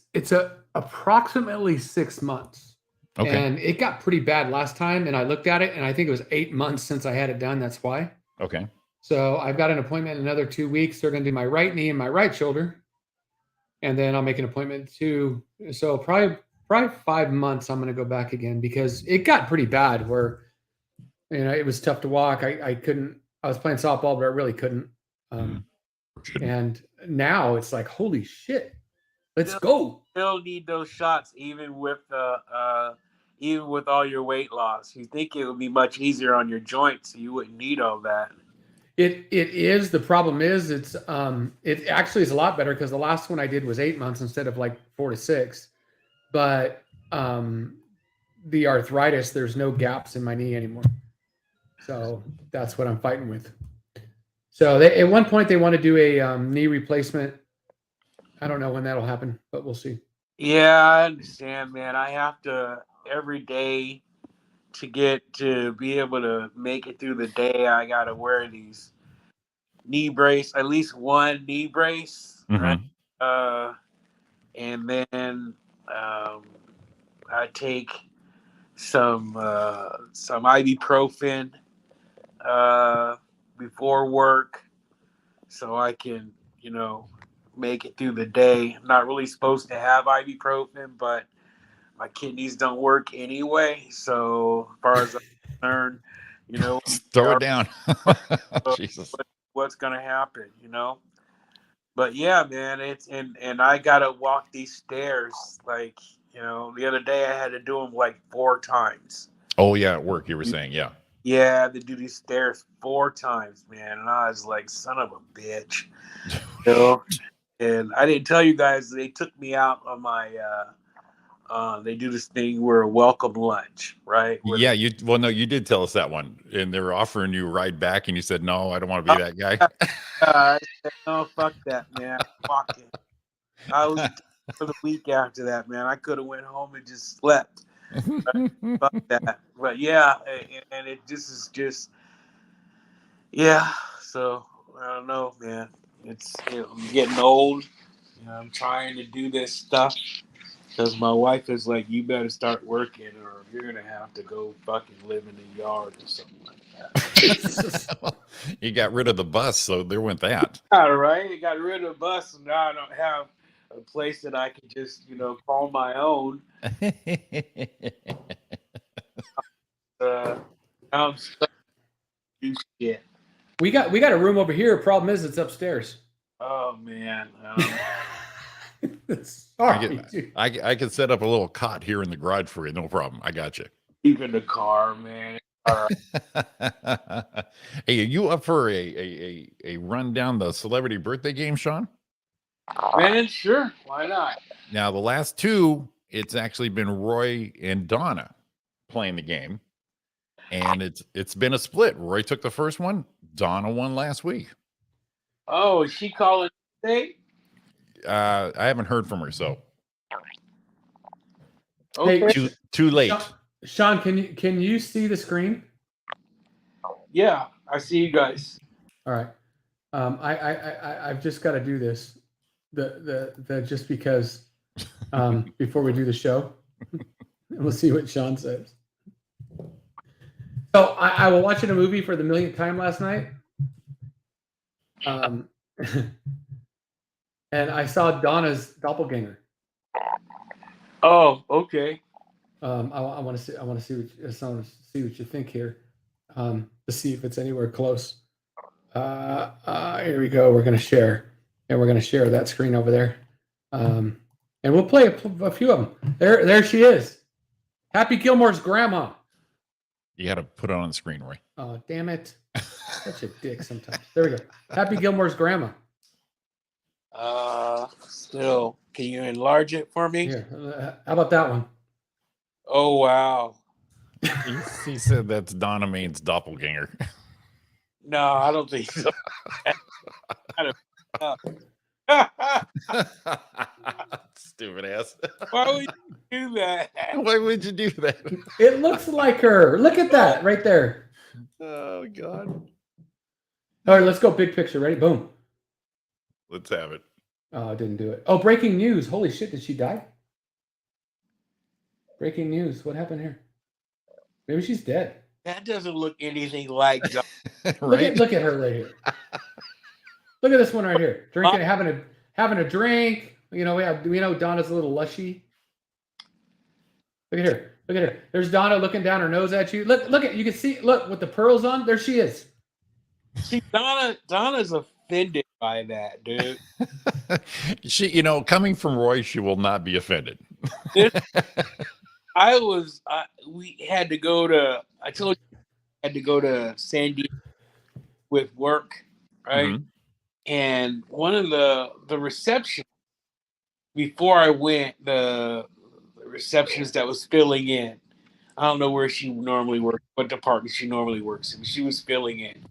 approximately 6 months. Okay. And it got pretty bad last time, and I looked at it, and I think it was 8 months since I had it done. That's why. Okay. So I've got an appointment in another 2 weeks. They're going to do my right knee and my right shoulder, and then I'll make an appointment too. So probably 5 months. I'm going to go back again because it got pretty bad. Where it was tough to walk. I couldn't. I was playing softball, but I really couldn't. And now it's like, holy shit, let's go. Still need those shots, even with all your weight loss. You think it would be much easier on your joints, so you wouldn't need all that. It is. The problem is it actually is a lot better because the last one I did was 8 months instead of like 4 to 6. But the arthritis, there's no gaps in my knee anymore. So that's what I'm fighting with. So at one point they want to do a knee replacement. I don't know when that'll happen, but we'll see. Yeah, I understand, man. I have to every day to be able to make it through the day. I gotta wear these knee brace, at least one knee brace, right? And then I take some ibuprofen before work, so I can make it through the day. I'm not really supposed to have ibuprofen, but my kidneys don't work anyway. So as far as I'm concerned, Throw it down. Jesus. What's gonna happen, But yeah, man, it's and I gotta walk these stairs like the other day I had to do them like 4 times. Oh yeah, at work you were saying, yeah. Yeah, I had to do these stairs 4 times, man, and I was like, son of a bitch, And I didn't tell you guys they took me out on my. They do this thing where a welcome lunch, right? Yeah, you did tell us that one, and they were offering you a ride back, and you said no, I don't want to be that guy. I said, no, fuck that, man. Fuck it. I was for the week after that, man. I could have went home and just slept. Fuck that. But yeah, and it is just yeah. So I don't know, man. I'm getting old. I'm trying to do this stuff because my wife is like, you better start working, or you're gonna have to go fucking live in the yard or something like that. You got rid of the bus, so there went that. All right, I got rid of the bus, and now I don't have a place that I can just call my own. I'm stuck to do shit. We got a room over here. Problem is, it's upstairs. Oh man. Sorry, I could set up a little cot here in the garage for you, no problem. I got you. Keep in the car, man. All right. Hey, are you up for a run down the celebrity birthday game, Sean? Man, sure. Why not? Now, the last 2, it's actually been Roy and Donna playing the game, and it's been a split. Roy took the first one. Donna won last week. Oh, is she calling today? I haven't heard from her, so okay. Too late. Sean, can you see the screen? Yeah, I see you guys. All right. I've just got to do this. The just because before we do the show, we'll see what Sean says. So I was watching a movie for the millionth time last night. And I saw Donna's doppelganger. Oh, okay. I want to see what you think here. To see if it's anywhere close. Here we go. We're going to share, and we're going to share that screen over there. And we'll play a few of them. There she is. Happy Gilmore's grandma. You got to put it on the screen, Roy. Oh, damn it. Such a dick sometimes. There we go. Happy Gilmore's grandma. Still, can you enlarge it for me? Here, how about that one? Oh wow. He said that's Donna Main's doppelganger. No, I don't think so. Stupid ass. Why would you do that? Why would you do that? It looks like her. Look at that right there. Oh God. All right, let's go big picture. Ready? Boom. Let's have it. Oh, I didn't do it. Oh, breaking news. Holy shit, did she die? Breaking news. What happened here? Maybe she's dead. That doesn't look anything like Donna. Right? Look at her right here. Look at this one right here. Drinking, having a drink. You know, we know Donna's a little lushy. Look at her. Look at her. There's Donna looking down her nose at you. Look at you can see. Look with the pearls on. There she is. See, Donna's offended by that, dude. She, coming from Roy, she will not be offended. We had to go to. I told you, I had to go to San Diego with work, right? Mhm. And one of the reception before I went, the receptionist that was filling in. I don't know where she normally works, what department she normally works in. She was filling in.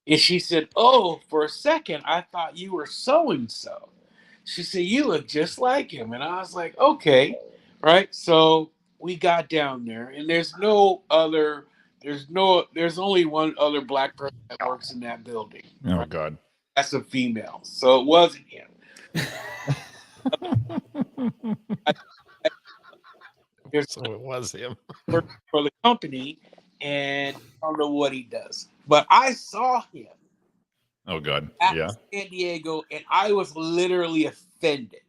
And she said, "Oh, for a second, I thought you were so-and-so." She said, "You look just like him." And I was like, okay. Right. So we got down there, and there's only one other black person that works in that building. Oh Right? God. That's a female. So it wasn't him. So it was him. Works for the company, and I don't know what he does. But I saw him Oh God. at Yeah. San Diego, and I was literally offended.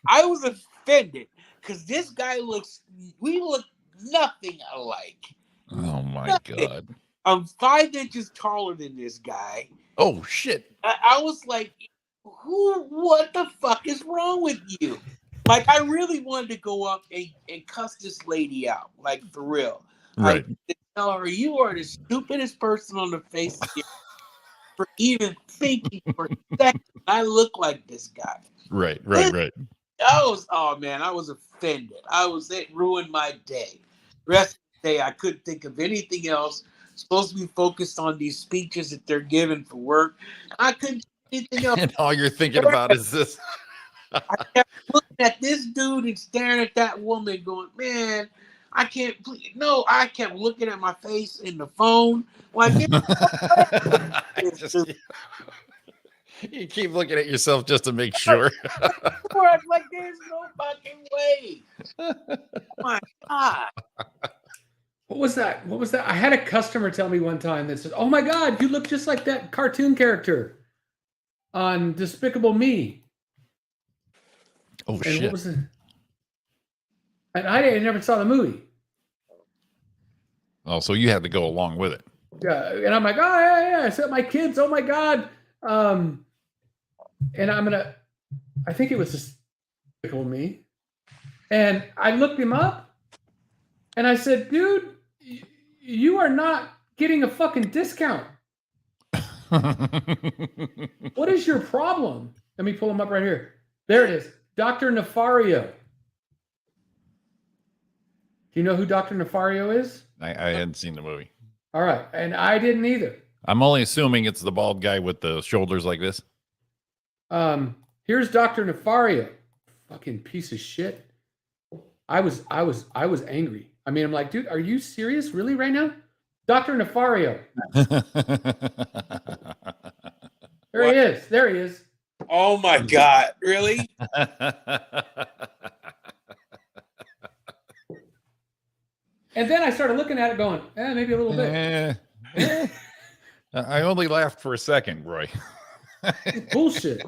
I was offended because this guy we look nothing alike. Oh my Nothing. God. I'm 5 inches taller than this guy. Oh shit. I was like, what the fuck is wrong with you? Like, I really wanted to go up and cuss this lady out, like, for real. Right. I tell her, you are the stupidest person on the face of the earth for even thinking for a second I look like this guy. Right. Oh man, I was offended. It ruined my day. The rest of the day, I couldn't think of anything else. Supposed to be focused on these speeches that they're giving for work. I couldn't do anything else. And all you're thinking about is this. I kept looking at this dude and staring at that woman, going, "Man, I can't." No, I kept looking at my face in the phone, like You keep looking at yourself just to make sure. like there's no fucking way. Oh my God. What was that? I had a customer tell me one time that said, "Oh my God, you look just like that cartoon character on Despicable Me." Oh And shit. what was it? And I never saw the movie. Oh, so you had to go along with it. Yeah, and I'm like, "Oh yeah." I said, "My kids, oh my God." And I think it was Despicable Me. And I looked him up and I said, "Dude, you are not getting a fucking discount. What is your problem?" Let me pull him up right here. There it is. Dr. Nefario. Do you know who Dr. Nefario is? I hadn't seen the movie. All right. And I didn't either. I'm only assuming it's the bald guy with the shoulders like this. Here's Dr. Nefario. Fucking piece of shit. I was angry. I mean, I'm like, dude, are you serious? Really right now? Dr. Nefario. There he is. There he is. Oh my God! Really? And then I started looking at it going, maybe a little bit. I only laughed for a second, Roy. Bullshit.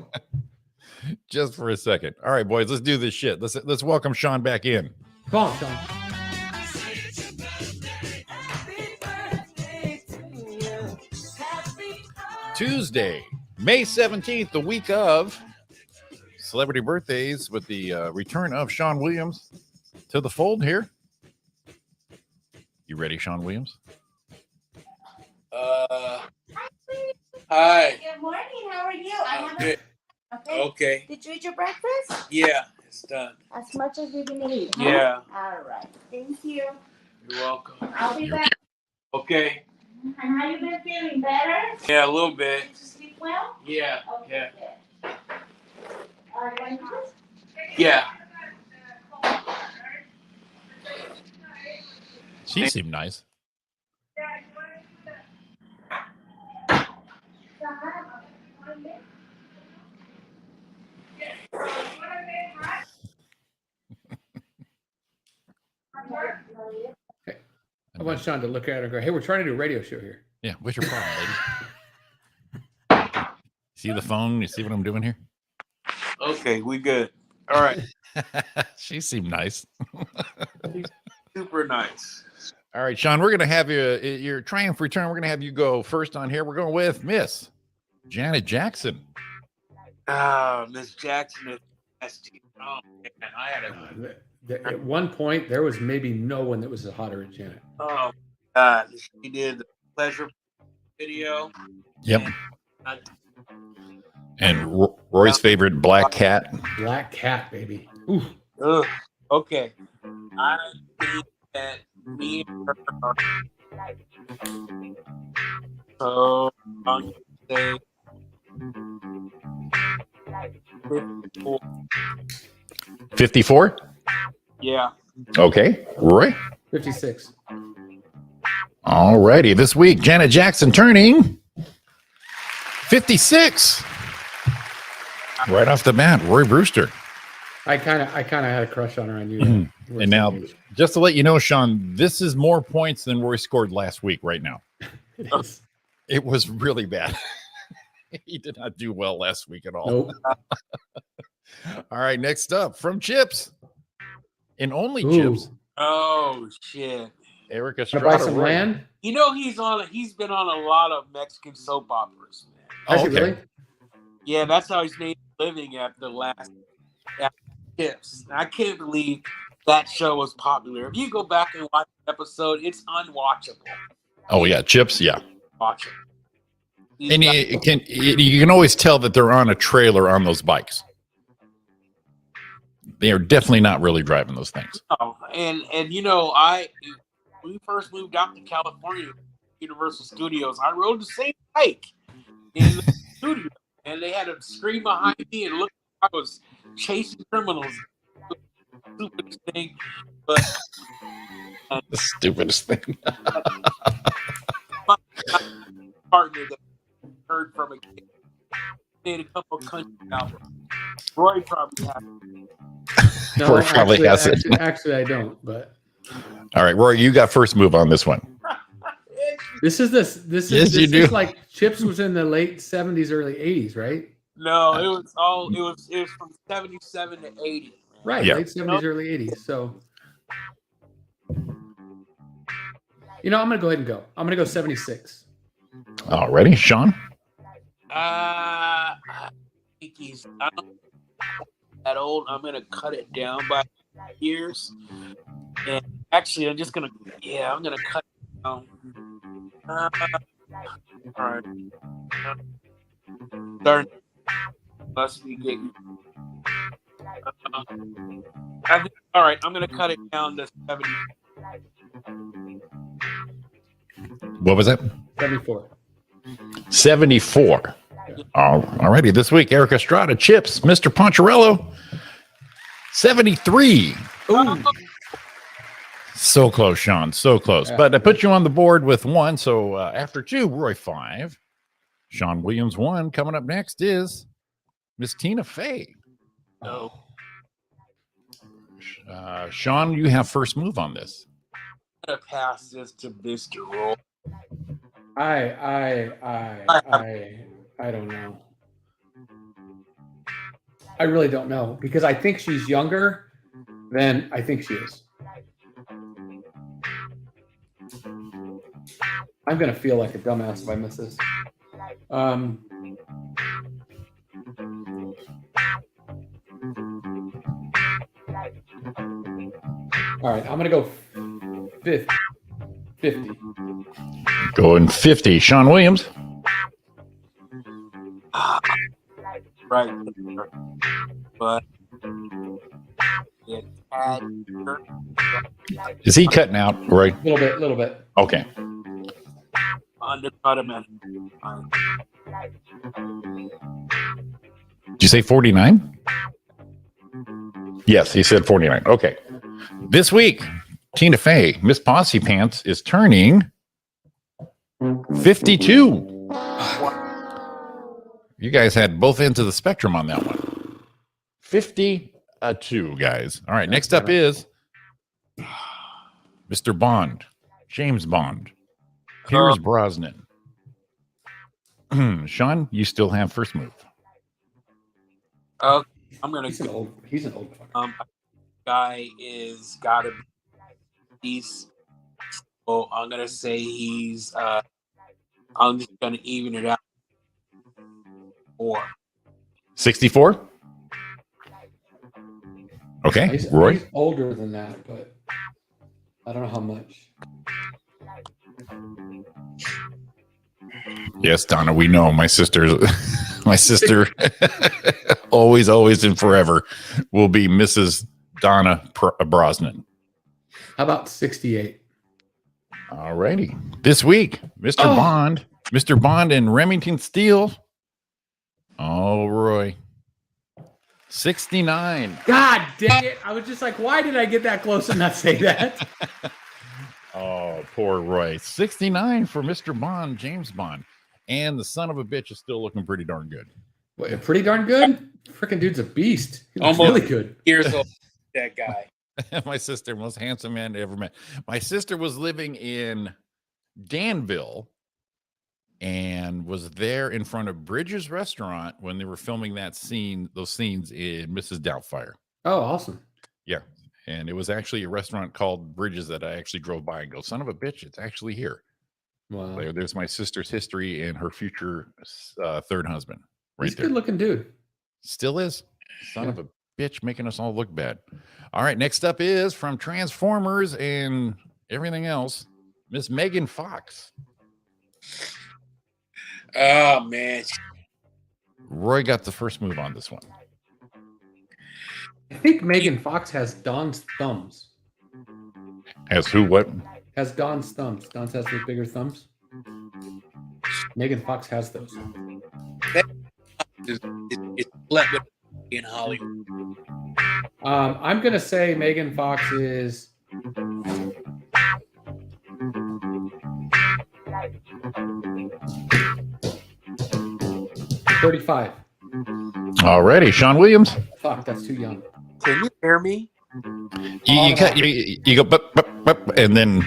Just for a second. All right, boys, let's do this shit. Let's welcome Sean back in. Come on, Sean. Tuesday, May 17th, the week of celebrity birthdays, with the return of Sean Williams to the fold here. You ready, Sean Williams? Hi. Good morning. How are you? I Good. haven't. Okay. Okay. Did you eat your breakfast? Yeah. it's done. As much as you can eat. Huh? Yeah. All right. Thank you. You're welcome. I'll be back. Okay. And how you been feeling? Better? Yeah, a little bit. Did you sleep well? Yeah. Okay, Yeah. good. All right, want yours? Yeah. She seemed nice. I want Sean to look at her and go, "Hey, we're trying to do a radio show here." Yeah, what's your problem, lady? See the phone? You see what I'm doing here? Okay, we good. All right. She seemed nice. Super nice. All right, Sean, we're going to have your triumph return. We're going to have you go first on here. We're going with Miss Janet Jackson. Miss Jackson is nasty. Oh, man, I had a. At one point, there was maybe no one that was hotter than Janet. Oh, God. She did the pleasure video. Yep. And Roy's favorite, Black Cat. Black Cat, baby. Ooh. Ugh. Okay. I think that me and her are. So, I'm going to say. 54. 54? Yeah. Okay. Roy? 56. All righty. This week, Janet Jackson turning 56. Right off the bat, Roy Brewster. I kind of had a crush on her. I knew that. And now, just to let you know, Sean, this is more points than Roy scored last week right now. It is. It was really bad. He did not do well last week at all. Nope. All right, next up from Chips. And only Ooh. Chips. Oh, shit. Eric Wanna Estrada. buy some Roy. land? You know he's been on a lot of Mexican soap operas, man. Oh, Actually, okay. really? Yeah, that's how he's made a living after Tips. I can't believe that show was popular. If you go back and watch the episode, it's unwatchable. Oh, yeah, Chips, yeah. Watch it. And you can always tell that they're on a trailer on those bikes. They are definitely not really driving those things. And you know, when we first moved out to California, Universal Studios, I rode the same bike in the studio, and they had a screen behind me and look, I was chasing criminals. Stupidest thing, but The stupidest thing. my partner that heard from a kid made a couple of country albums. Roy probably has. No, Roy probably has it. Actually, I don't. But All right, Roy, you got first move on this one. this Yes, you is do. like Chips was in the late 70s, early 80s, right? No, it was from 77 to 80. Right, Yeah. late 70s, early 80s. So, you know, I'm gonna go ahead and go. I'm gonna go 76. All righty, Sean. I think he's not that old. I'm gonna cut it down by years. And actually, I'm gonna cut it down. All right. Darn. Must be getting. All right, I'm gonna cut it down to 70. What was that? 74. 74. All righty, this week, Eric Estrada, Chips, Mr. Poncherello, 73. Ooh. So close, Sean. So close. Yeah. But I put you on the board with one. So after two, Roy 5. Sean Williams 1. Coming up next is Miss Tina Fey. No. Sean, you have first move on this. I'm gonna pass this to Mr. Roy. I don't know. I really don't know because I think she's younger than I think she is. I'm gonna feel like a dumbass if I miss this. All right, I'm gonna go 50. Going 50. Sean Williams. Right. But It had Is he cutting out, Roy? Little bit. Okay. undercut him and Did you say 49? Yes, he said 49. Okay. This week, Tina Fey, Miss Posse Pants, is turning 52. You guys had both ends of the spectrum on that one. 52, guys. All right, next up is Mr. Bond, James Bond, Pierce Brosnan. Sean, you still have first move. I'm gonna He's an go. old fucker. Guy is gotta be. He's. Oh, I'm gonna say he's. I'm just gonna even it out. 4. 64? Okay, He's Roy. older than that, but I don't know how much. Yes, Donna, we know my sister, always and forever will be Mrs. Donna Brosnan. How about 68? All righty. This week, Mr. Bond and Remington Steele. Oh, Roy. 69. God dang it. I was just like, why did I get that close and not say that? Oh, poor Roy. 69 for Mr. Bond, James Bond. And the son of a bitch is still looking pretty darn good. Wait, pretty darn good? Freaking dude's a beast. He's Almost. really good. Years old. That guy. My sister, most handsome man ever met. My sister was living in Danville and was there in front of Bridges Restaurant when they were filming those scenes in Mrs. Doubtfire. Oh, awesome. Yeah. And it was actually a restaurant called Bridges that I actually drove by and go, son of a bitch, it's actually here. Wow. There's my sister's history and her future third husband. Right He's a there. good looking dude. Still is. Son of a bitch making us all look bad. All right. Next up is from Transformers and everything else, Miss Megan Fox. Oh man. Roy got the first move on this one. I think Megan Fox has Dawn's thumbs. As who, what? Has Dawn's thumbs. Dawn's has the bigger thumbs. Megan Fox has those. It's split with in Hollywood. I'm going to say Megan Fox is... $35. Alrighty, Sean Williams. Fuck, that's too young. Can you hear me? You go, bup, and then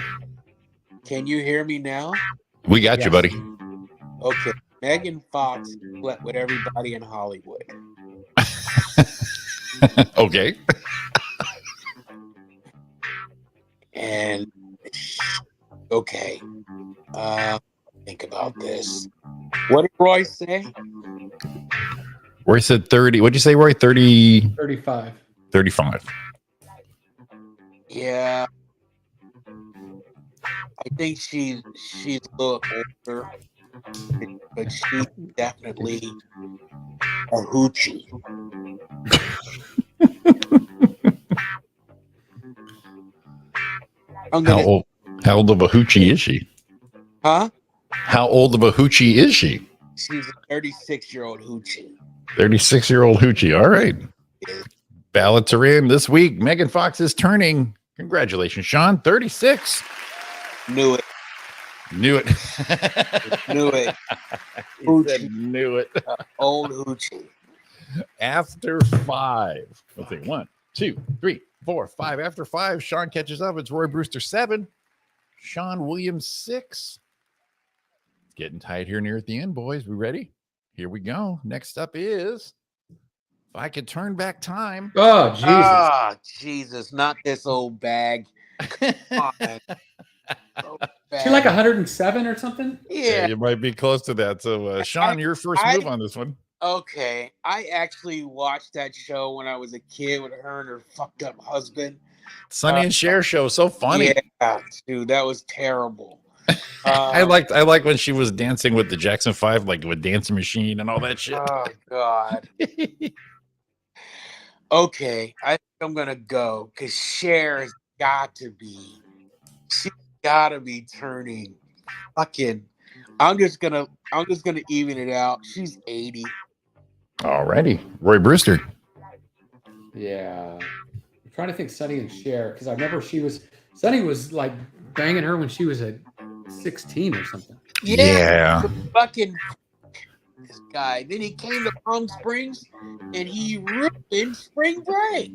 Can you hear me now? we got you, buddy. Okay. Megan Fox split with everybody in Hollywood. Okay. And okay. Think about this. What did Roy say? Roy said 30. What'd you say, Roy? 30, 35. 35. Yeah. I think she's a little older, but she's definitely a hoochie. How old of a hoochie is she? Huh? How old of a hoochie is she? She's a 36-year-old hoochie. 36-year-old hoochie. All right. Ballots are in this week. Megan Fox is turning. Congratulations, Sean. 36. Knew it. Knew it. Knew it. He said knew it. Old hoochie. After 5. Let's see. 1, 2, 3, 4, 5. After 5, Sean catches up. It's Roy Brewster 7. Sean Williams 6. Getting tight here near at the end, boys. We ready? Here we go. Next up is if I could turn back time. Oh, Jesus. Ah, Jesus. Not this old bag. Come on. Old bag. She like 107 or something? Yeah, Yeah. you might be close to that. So, Sean, your first move on this one. Okay. I actually watched that show when I was a kid with her and her fucked up husband. Sonny and Cher show. So funny. Yeah, dude. That was terrible. I like when she was dancing with the Jackson 5, like with Dancing Machine and all that shit. Oh God. Okay, I I'm gonna go because Cher's got to be. She's gotta be turning fucking. I'm just gonna even it out. She's 80. Alrighty. Roy Brewster. Yeah. I'm trying to think Sunny and Cher because I remember Sunny was like banging her when she was at 16 or something. Yeah. Fucking this guy. Then he came to Palm Springs and he ruined spring break.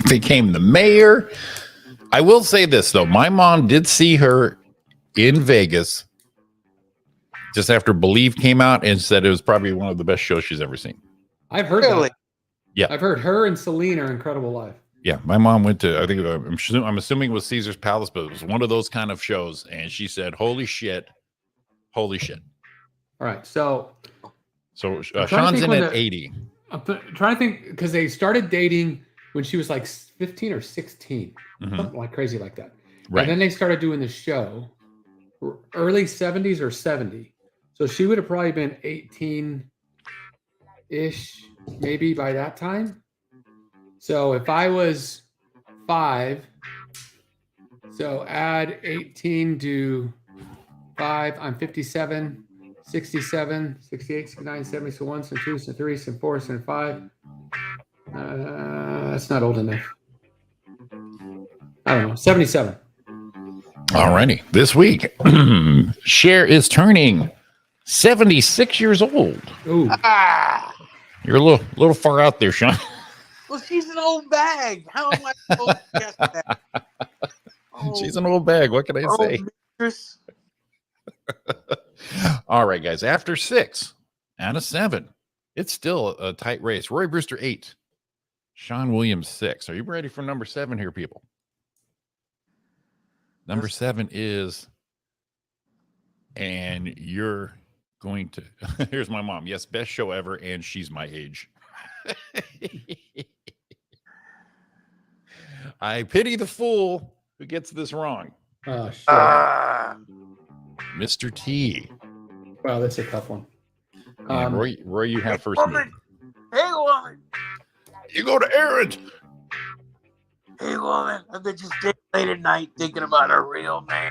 Became the mayor. I will say this though. My mom did see her in Vegas just after Believe came out and said it was probably one of the best shows she's ever seen. I've heard Really? that. Yeah. I've heard her and Celine are incredible live. Yeah, my mom went to, I think, I'm assuming it was Caesar's Palace, but it was one of those kind of shows. And she said, holy shit. Holy shit. All right. So Sean's in at 80. I'm trying to think because they started dating when she was like 15 or 16, something like crazy like that. Right. And then they started doing the show early 70s or 70. So she would have probably been 18-ish, maybe by that time. So if I was 5, so add 18 to 5, I'm 57, 67, 68, 69, 70, so 1, so 2, so 3, so 4, so 5. That's not old enough. I don't know, 77. Alrighty. This week, Cher is turning 76 years old. Ooh. You're a little far out there, Sean. Well, she's an old bag. How am I supposed to guess that? She's an old bag. What can I say? Mistress. All right, guys. After 6 out of 7, it's still a tight race. Roy Brewster 8, Sean Williams 6. Are you ready for number 7 here, people? Number 7 is, and you're going to, here's my mom. Yes, best show ever, and she's my age. I pity the fool who gets this wrong. Oh, shit. Mr. T. Wow, that's a tough one. And Roy, you have first move. Hey, woman. You go to errand. Hey, woman. I've been just staying late at night thinking about a real man.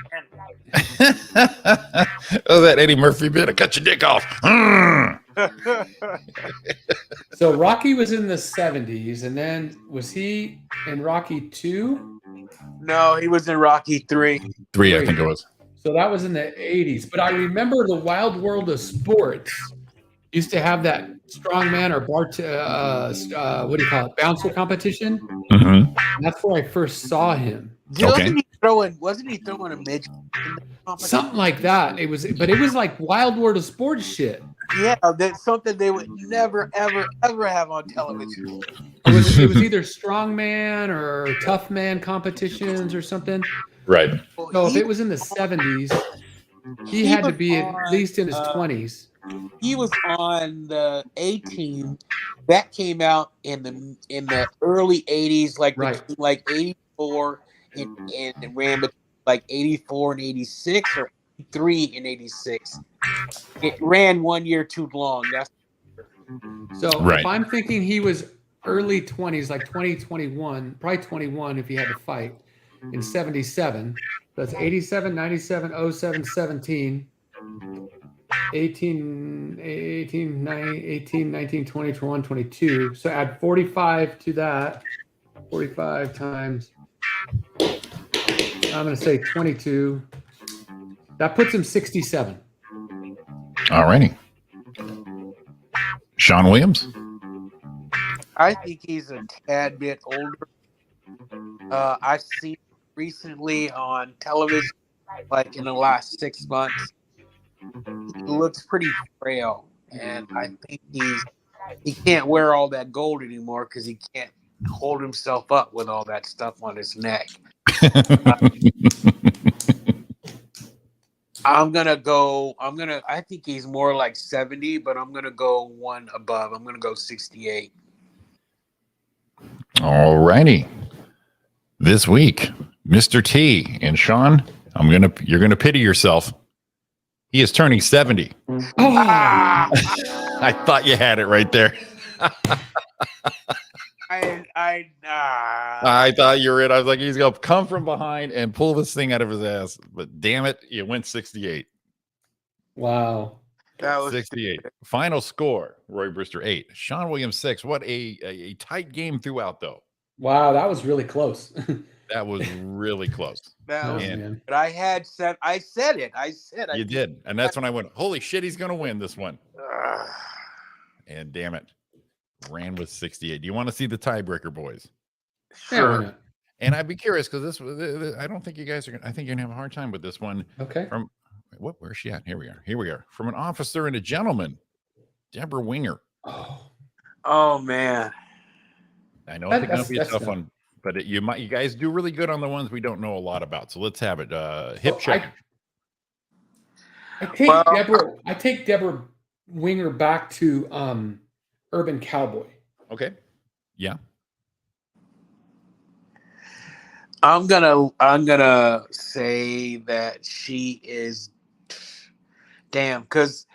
Oh, that Eddie Murphy bit. I cut your dick off. So Rocky was in the 70s, and then was he in Rocky 2? No, he was in Rocky 3. 3, I think it was. So that was in the 80s. But I remember the Wild World of Sports used to have that strongman or what do you call it, bouncer competition. Mm-hmm. And that's where I first saw him. Okay. Wasn't he throwing a midget? Something like that. It was like Wild World of Sports shit. Yeah, that's something they would never, ever, ever have on television. It was either strongman or tough man competitions or something. Right. So if it was in the 70s, he had to be at least in his 20s. He was on the A-Team that came out in the early 80s, like Right. between like 84 and ran between like 84 and 86 or 83 and 86. It ran 1 year too long. That's So Right. if I'm thinking he was early 20s, like 2021, probably 21 if he had to fight in 77. That's 87, 97, 07, 17, 18, 19, 20, 21, 22. So add 45 to that. 45 times, I'm going to say 22. That puts him 67. All righty. Sean Williams. I think he's a tad bit older. I've seen him recently on television, like in the last 6 months. He looks pretty frail, and I think he can't wear all that gold anymore because he can't hold himself up with all that stuff on his neck. I think he's more like 70, but I'm gonna go one above. I'm gonna go 68. All righty. This week, Mr. T and Sean, you're gonna pity yourself. He is turning 70. Oh, I thought you had it right there. I I thought you were it. I was like, he's gonna come from behind and pull this thing out of his ass. But damn it, you went 68. Wow. that was 68. Final score: Roy Brewster 8, Sean Williams 6. What a tight game throughout, though. Wow, that was really close. That was really close. that was. man. But I had said. I said it. I said. You did, and that's when I went, holy shit, he's gonna win this one. Ugh. And damn it, ran with 68. Do you want to see the tiebreaker, boys? Yeah, why Sure. not? And I'd be curious because this, I don't think you guys are gonna, I think you're gonna have a hard time with this one. Okay. From where's she at? Here we are. Here we are. From an officer and a gentleman, Deborah Winger. Oh man. I know it's gonna That's- be a that's tough not- one, but you guys do really good on the ones we don't know a lot about. So let's have it. Hip check. I take Deborah Winger back to Urban Cowboy. Okay. Yeah. I'm gonna say that she is damn because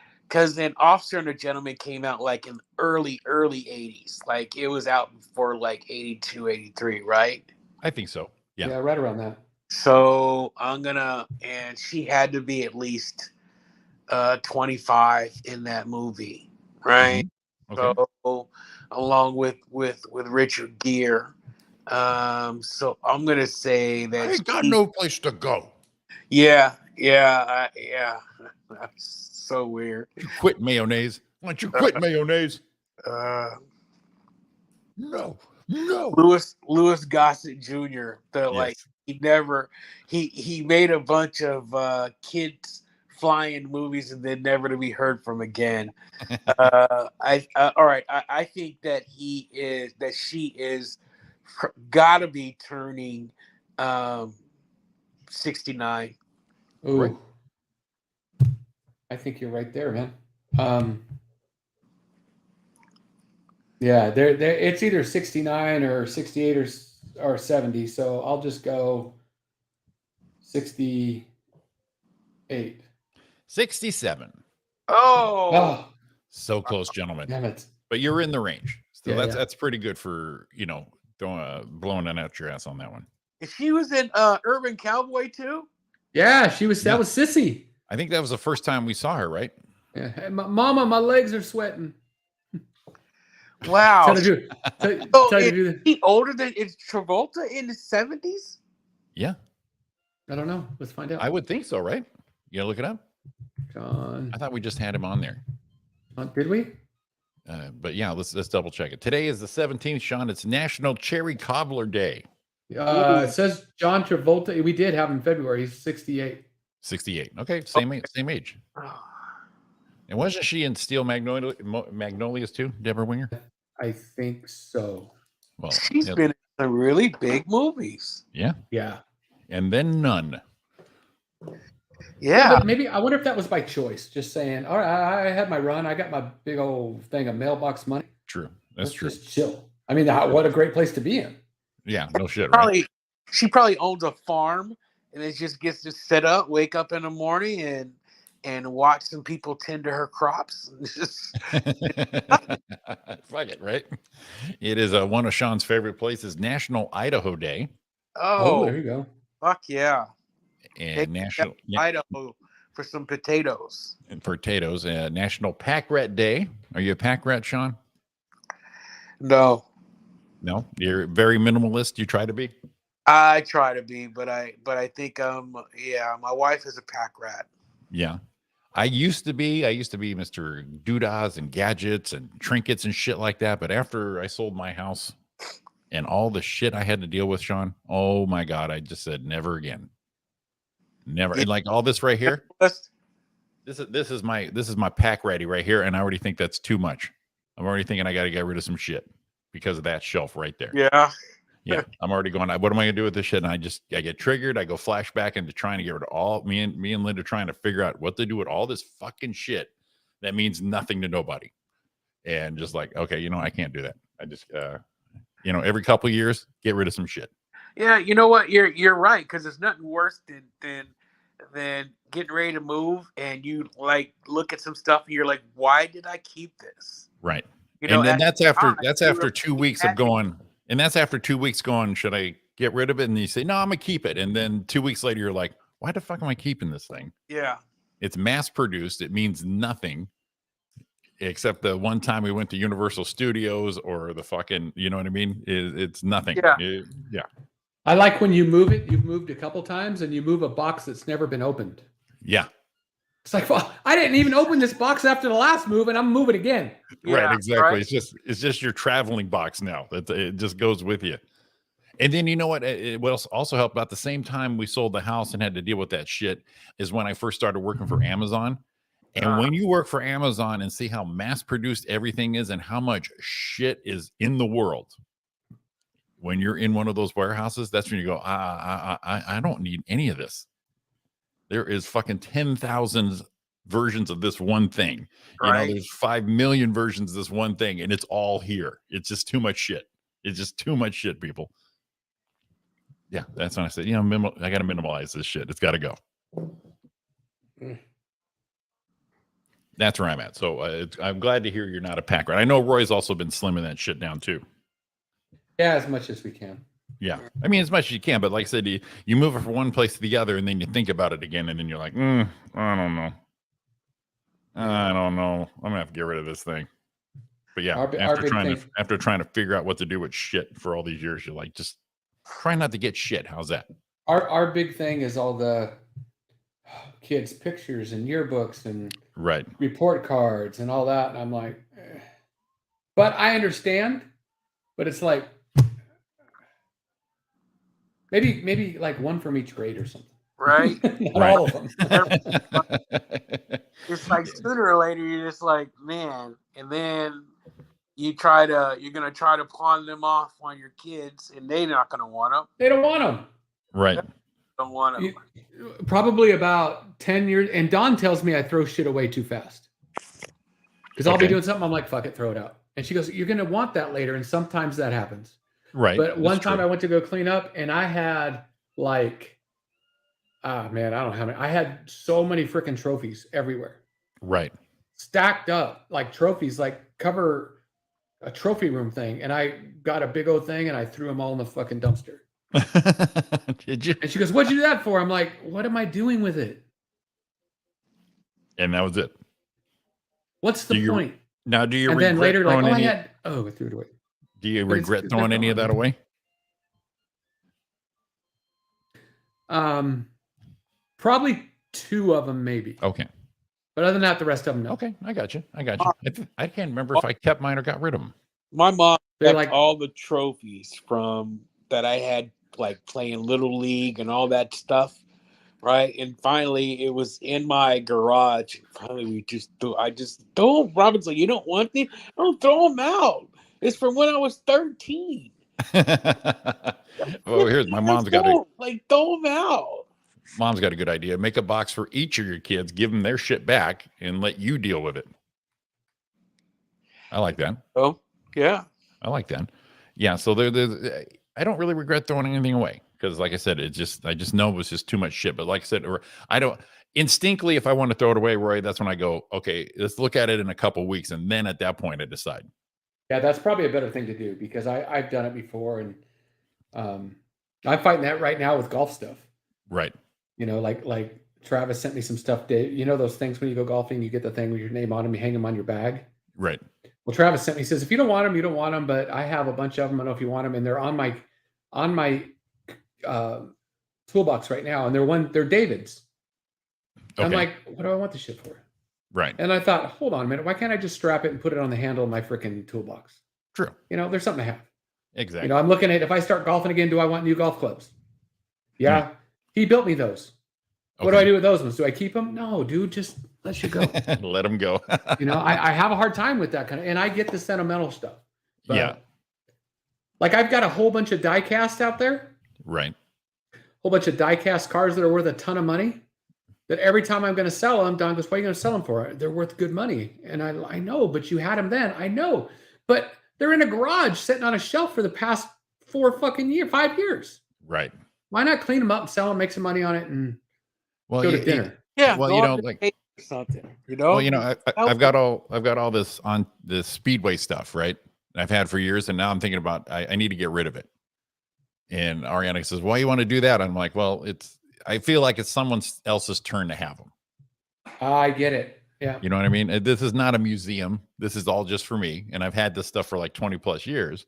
then Officer and a Gentleman came out like in early 80s. Like it was out for like 82, 83, right? I think so. Yeah. Right around that. So and she had to be at least 25 in that movie, right? Okay. So along with Richard Gere. So I'm gonna say that I ain't got no place to go. yeah. That's so weird. You quit mayonnaise. Why don't you quit mayonnaise? No. Louis Gossett Jr. Like he made a bunch of kids flying movies and then never to be heard from again. All right. I think that she is gotta be turning 69. Ooh. Right. I think you're right there, man. Yeah, there it's either 69 or 68 or 70, so I'll just go 68. 67. Oh, So close, gentlemen. Damn it. But you're in the range. So Yeah, that's pretty good for, blowing it out your ass on that one. she was in Urban Cowboy too. Yeah, that was Sissy. I think that was the first time we saw her, right? Yeah. Hey, Mama, my legs are sweating. Wow. Tell her to do that. He older than is Travolta in the 70s? Yeah. I don't know. Let's find out. I would think so, right? You gotta look it up. John. I thought we just had him on there. Did we? But yeah, let's double check it. Today is the 17th, Sean. It's National Cherry Cobbler Day. It says John Travolta. We did have him in February. He's 68. 68. Okay, same age. And wasn't she in Steel Magnolias too, Deborah Winger? I think so. Well, She's been in some really big movies. yeah. Yeah. And then none. Yeah. But maybe I wonder if that was by choice. Just saying, all right, I had my run. I got my big old thing of mailbox money. True. That's Let's true. just chill. I mean, what a great place to be in. Yeah, no shit, right? She probably owns a farm and it just gets to set up, wake up in the morning and watch some people tend to her crops. Fuck it, right? It is one of Sean's favorite places, National Idaho Day. Oh, there you go. Fuck yeah. And National Idaho for some potatoes. And potatoes. National Pack Rat Day. Are you a pack rat, Sean? No. No? You're very minimalist. You try to be? I try to be, but I think my wife is a pack rat. Yeah. I used to be Mr. Doodahs and gadgets and trinkets and shit like that. But after I sold my house and all the shit I had to deal with, Sean, oh my God, I just said never again. Never. And like all this right here. This is my pack ratty right here. And I already think that's too much. I'm already thinking I got to get rid of some shit because of that shelf right there. Yeah. Yeah, I'm already going, what am I going to do with this shit? And I get triggered. I go flashback into trying to get rid of all, me and Linda trying to figure out what to do with all this fucking shit that means nothing to nobody. And just like, okay, I can't do that. I just, every couple of years, get rid of some shit. Yeah, you know what? You're right, because there's nothing worse than getting ready to move and you like look at some stuff and you're like, why did I keep this? Right. And then that's after 2 weeks of going, And that's after 2 weeks going, should I get rid of it? And you say, no, I'm gonna keep it. And then 2 weeks later, you're like, why the fuck am I keeping this thing? Yeah. It's mass produced. It means nothing except the one time we went to Universal Studios or the fucking, you know what I mean? It's nothing. Yeah. Yeah. I like when you move it. You've moved a couple times, and you move a box that's never been opened. Yeah. It's like, well, I didn't even open this box after the last move, and I'm moving again. Right, Yeah, exactly. right. It's just your traveling box now. It just goes with you. And then you know what? What also helped about the same time we sold the house and had to deal with that shit is when I first started working for Amazon. And when you work for Amazon and see how mass produced everything is and how much shit is in the world, when you're in one of those warehouses, that's when you go, I don't need any of this. There is fucking 10,000 versions of this one thing. You know, there's 5 million versions of this one thing, and it's all here. It's just too much shit. It's just too much shit, people. Yeah, that's when I said, you know, I got to minimalize this shit. It's got to go. That's where I'm at. So I'm glad to hear you're not a pack rat. I know Roy's also been slimming that shit down too. Yeah, as much as we can. Yeah. I mean, as much as you can, but like I said, you move it from one place to the other and then you think about it again and then you're like, I don't know. I don't know. I'm going to have to get rid of this thing. But yeah, after trying to figure out what to do with shit for all these years, you're like, just try not to get shit. How's that? Our big thing is all the kids' pictures and yearbooks and report cards and all that. And I'm like, but I understand, but it's like, maybe like one from each grade or something. Right. Not all of them. It's like sooner or later, you're just like, man, and then you're gonna try to pawn them off on your kids, and they're not gonna want them. They don't want them. Right. Don't want them. Probably about 10 years. And Dawn tells me I throw shit away too fast. Because I'll be doing something, I'm like, fuck it, throw it out. And she goes, you're gonna want that later, and sometimes that happens. Right. But one time I went to go clean up, and I had like, man, I don't know how many. I had so many freaking trophies everywhere. Right. Stacked up like trophies, like cover a trophy room thing. And I got a big old thing and I threw them all in the fucking dumpster. Did you? And she goes, what'd you do that for? I'm like, what am I doing with it? And that was it. What's the point? Now, do you and regret then later, like, throwing I threw it away. Do you regret throwing any of that away? Probably 2 of them, maybe. Okay. But other than that, the rest of them, no. Okay, I got you. I can't remember if I kept mine or got rid of them. My mom They're kept like all the trophies from that I had, like playing Little League and all that stuff, right? And finally, it was in my garage. Finally, I just threw them. Robin's like, you don't want them? Don't throw them out. It's from when I was 13. Oh, here's my mom's got it. Like, throw them out. Mom's got a good idea. Make a box for each of your kids, give them their shit back, and let you deal with it. I like that. Oh, yeah. I like that. Yeah. So I don't really regret throwing anything away because, like I said, I just know it was just too much shit. But like I said, I don't instinctively, if I want to throw it away, Roy, that's when I go, okay, let's look at it in a couple weeks, and then at that point, I decide. Yeah, that's probably a better thing to do because I've done it before, and I'm fighting that right now with golf stuff. Right. You know, like Travis sent me some stuff. You know those things when you go golfing, you get the thing with your name on them, you hang them on your bag. Right. Well, Travis sent me. He says, if you don't want them, you don't want them. But I have a bunch of them. I don't know if you want them, and they're on my toolbox right now, and they're David's. Okay. I'm like, what do I want this shit for? Right. And I thought, hold on a minute, why can't I just strap it and put it on the handle of my freaking toolbox? True. You know, there's something to have. Exactly. You know, I'm looking at if I start golfing again, do I want new golf clubs? Yeah. He built me those. Okay. What do I do with those ones? Do I keep them? No, dude, just let you go. Let them go. You know, I have a hard time with that kind of, and I get the sentimental stuff. But, yeah. Like I've got a whole bunch of die cast out there. Right. A whole bunch of die cast cars that are worth a ton of money. That every time I'm going to sell them, Don goes, what are you going to sell them for? They're worth good money. And I know, but you had them then. I know. But they're in a garage sitting on a shelf for the past 5 years. Right. Why not clean them up and sell them, make some money on it, and go to dinner? Yeah. Well, you know, like something. You know. Well, you know, I've got all this on the Speedway stuff, right? and I've had for years, and now I'm thinking about I need to get rid of it. And Ariana says, "Why you want to do that?" I'm like, "Well, I feel like it's someone else's turn to have them." I get it. Yeah. You know what I mean? This is not a museum. This is all just for me. And I've had this stuff for like 20 plus years.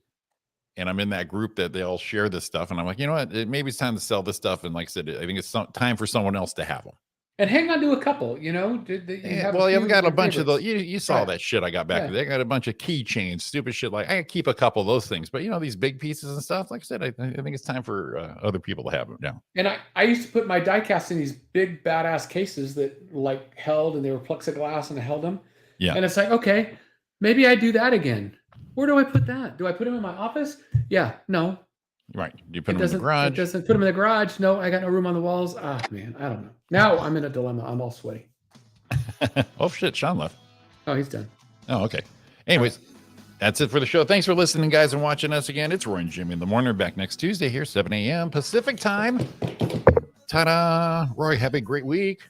And I'm in that group that they all share this stuff. And I'm like, you know what? Maybe it's time to sell this stuff. And like I said, I think it's time for someone else to have them. And hang on to a couple, you know. You've got a bunch of those. You saw that shit I got back. Yeah. They got a bunch of keychains, stupid shit. Like I keep a couple of those things, but these big pieces and stuff. Like I said, I think it's time for other people to have them now. And I used to put my die casts in these big badass cases that like held, and they were plexiglass, and I held them. Yeah. And it's like, okay, maybe I do that again. Where do I put that? Do I put them in my office? Yeah. No. Right. You put them in the garage. It doesn't put them in the garage. No, I got no room on the walls. Ah, man, I don't know. Now I'm in a dilemma. I'm all sweaty. Oh, shit. Sean left. Oh, he's done. Oh, okay. Anyways, that's it for the show. Thanks for listening, guys, and watching us again. It's Roy and Jimmy in the morning. We're back next Tuesday here, 7 a.m. Pacific time. Ta-da. Roy, have a great week.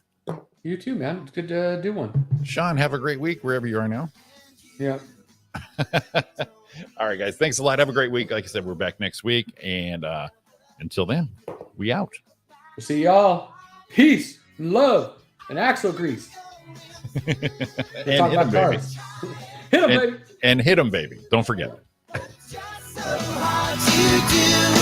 You too, man. It's good to do one. Sean, have a great week wherever you are now. Yeah. All right, guys. Thanks a lot. Have a great week. Like I said, we're back next week. And until then, we out. We'll see y'all. Peace, and love, and axle grease. And Talk hit 'em, about baby. cars. Hit 'em, baby. And hit 'em, baby. Don't forget. So hard to do.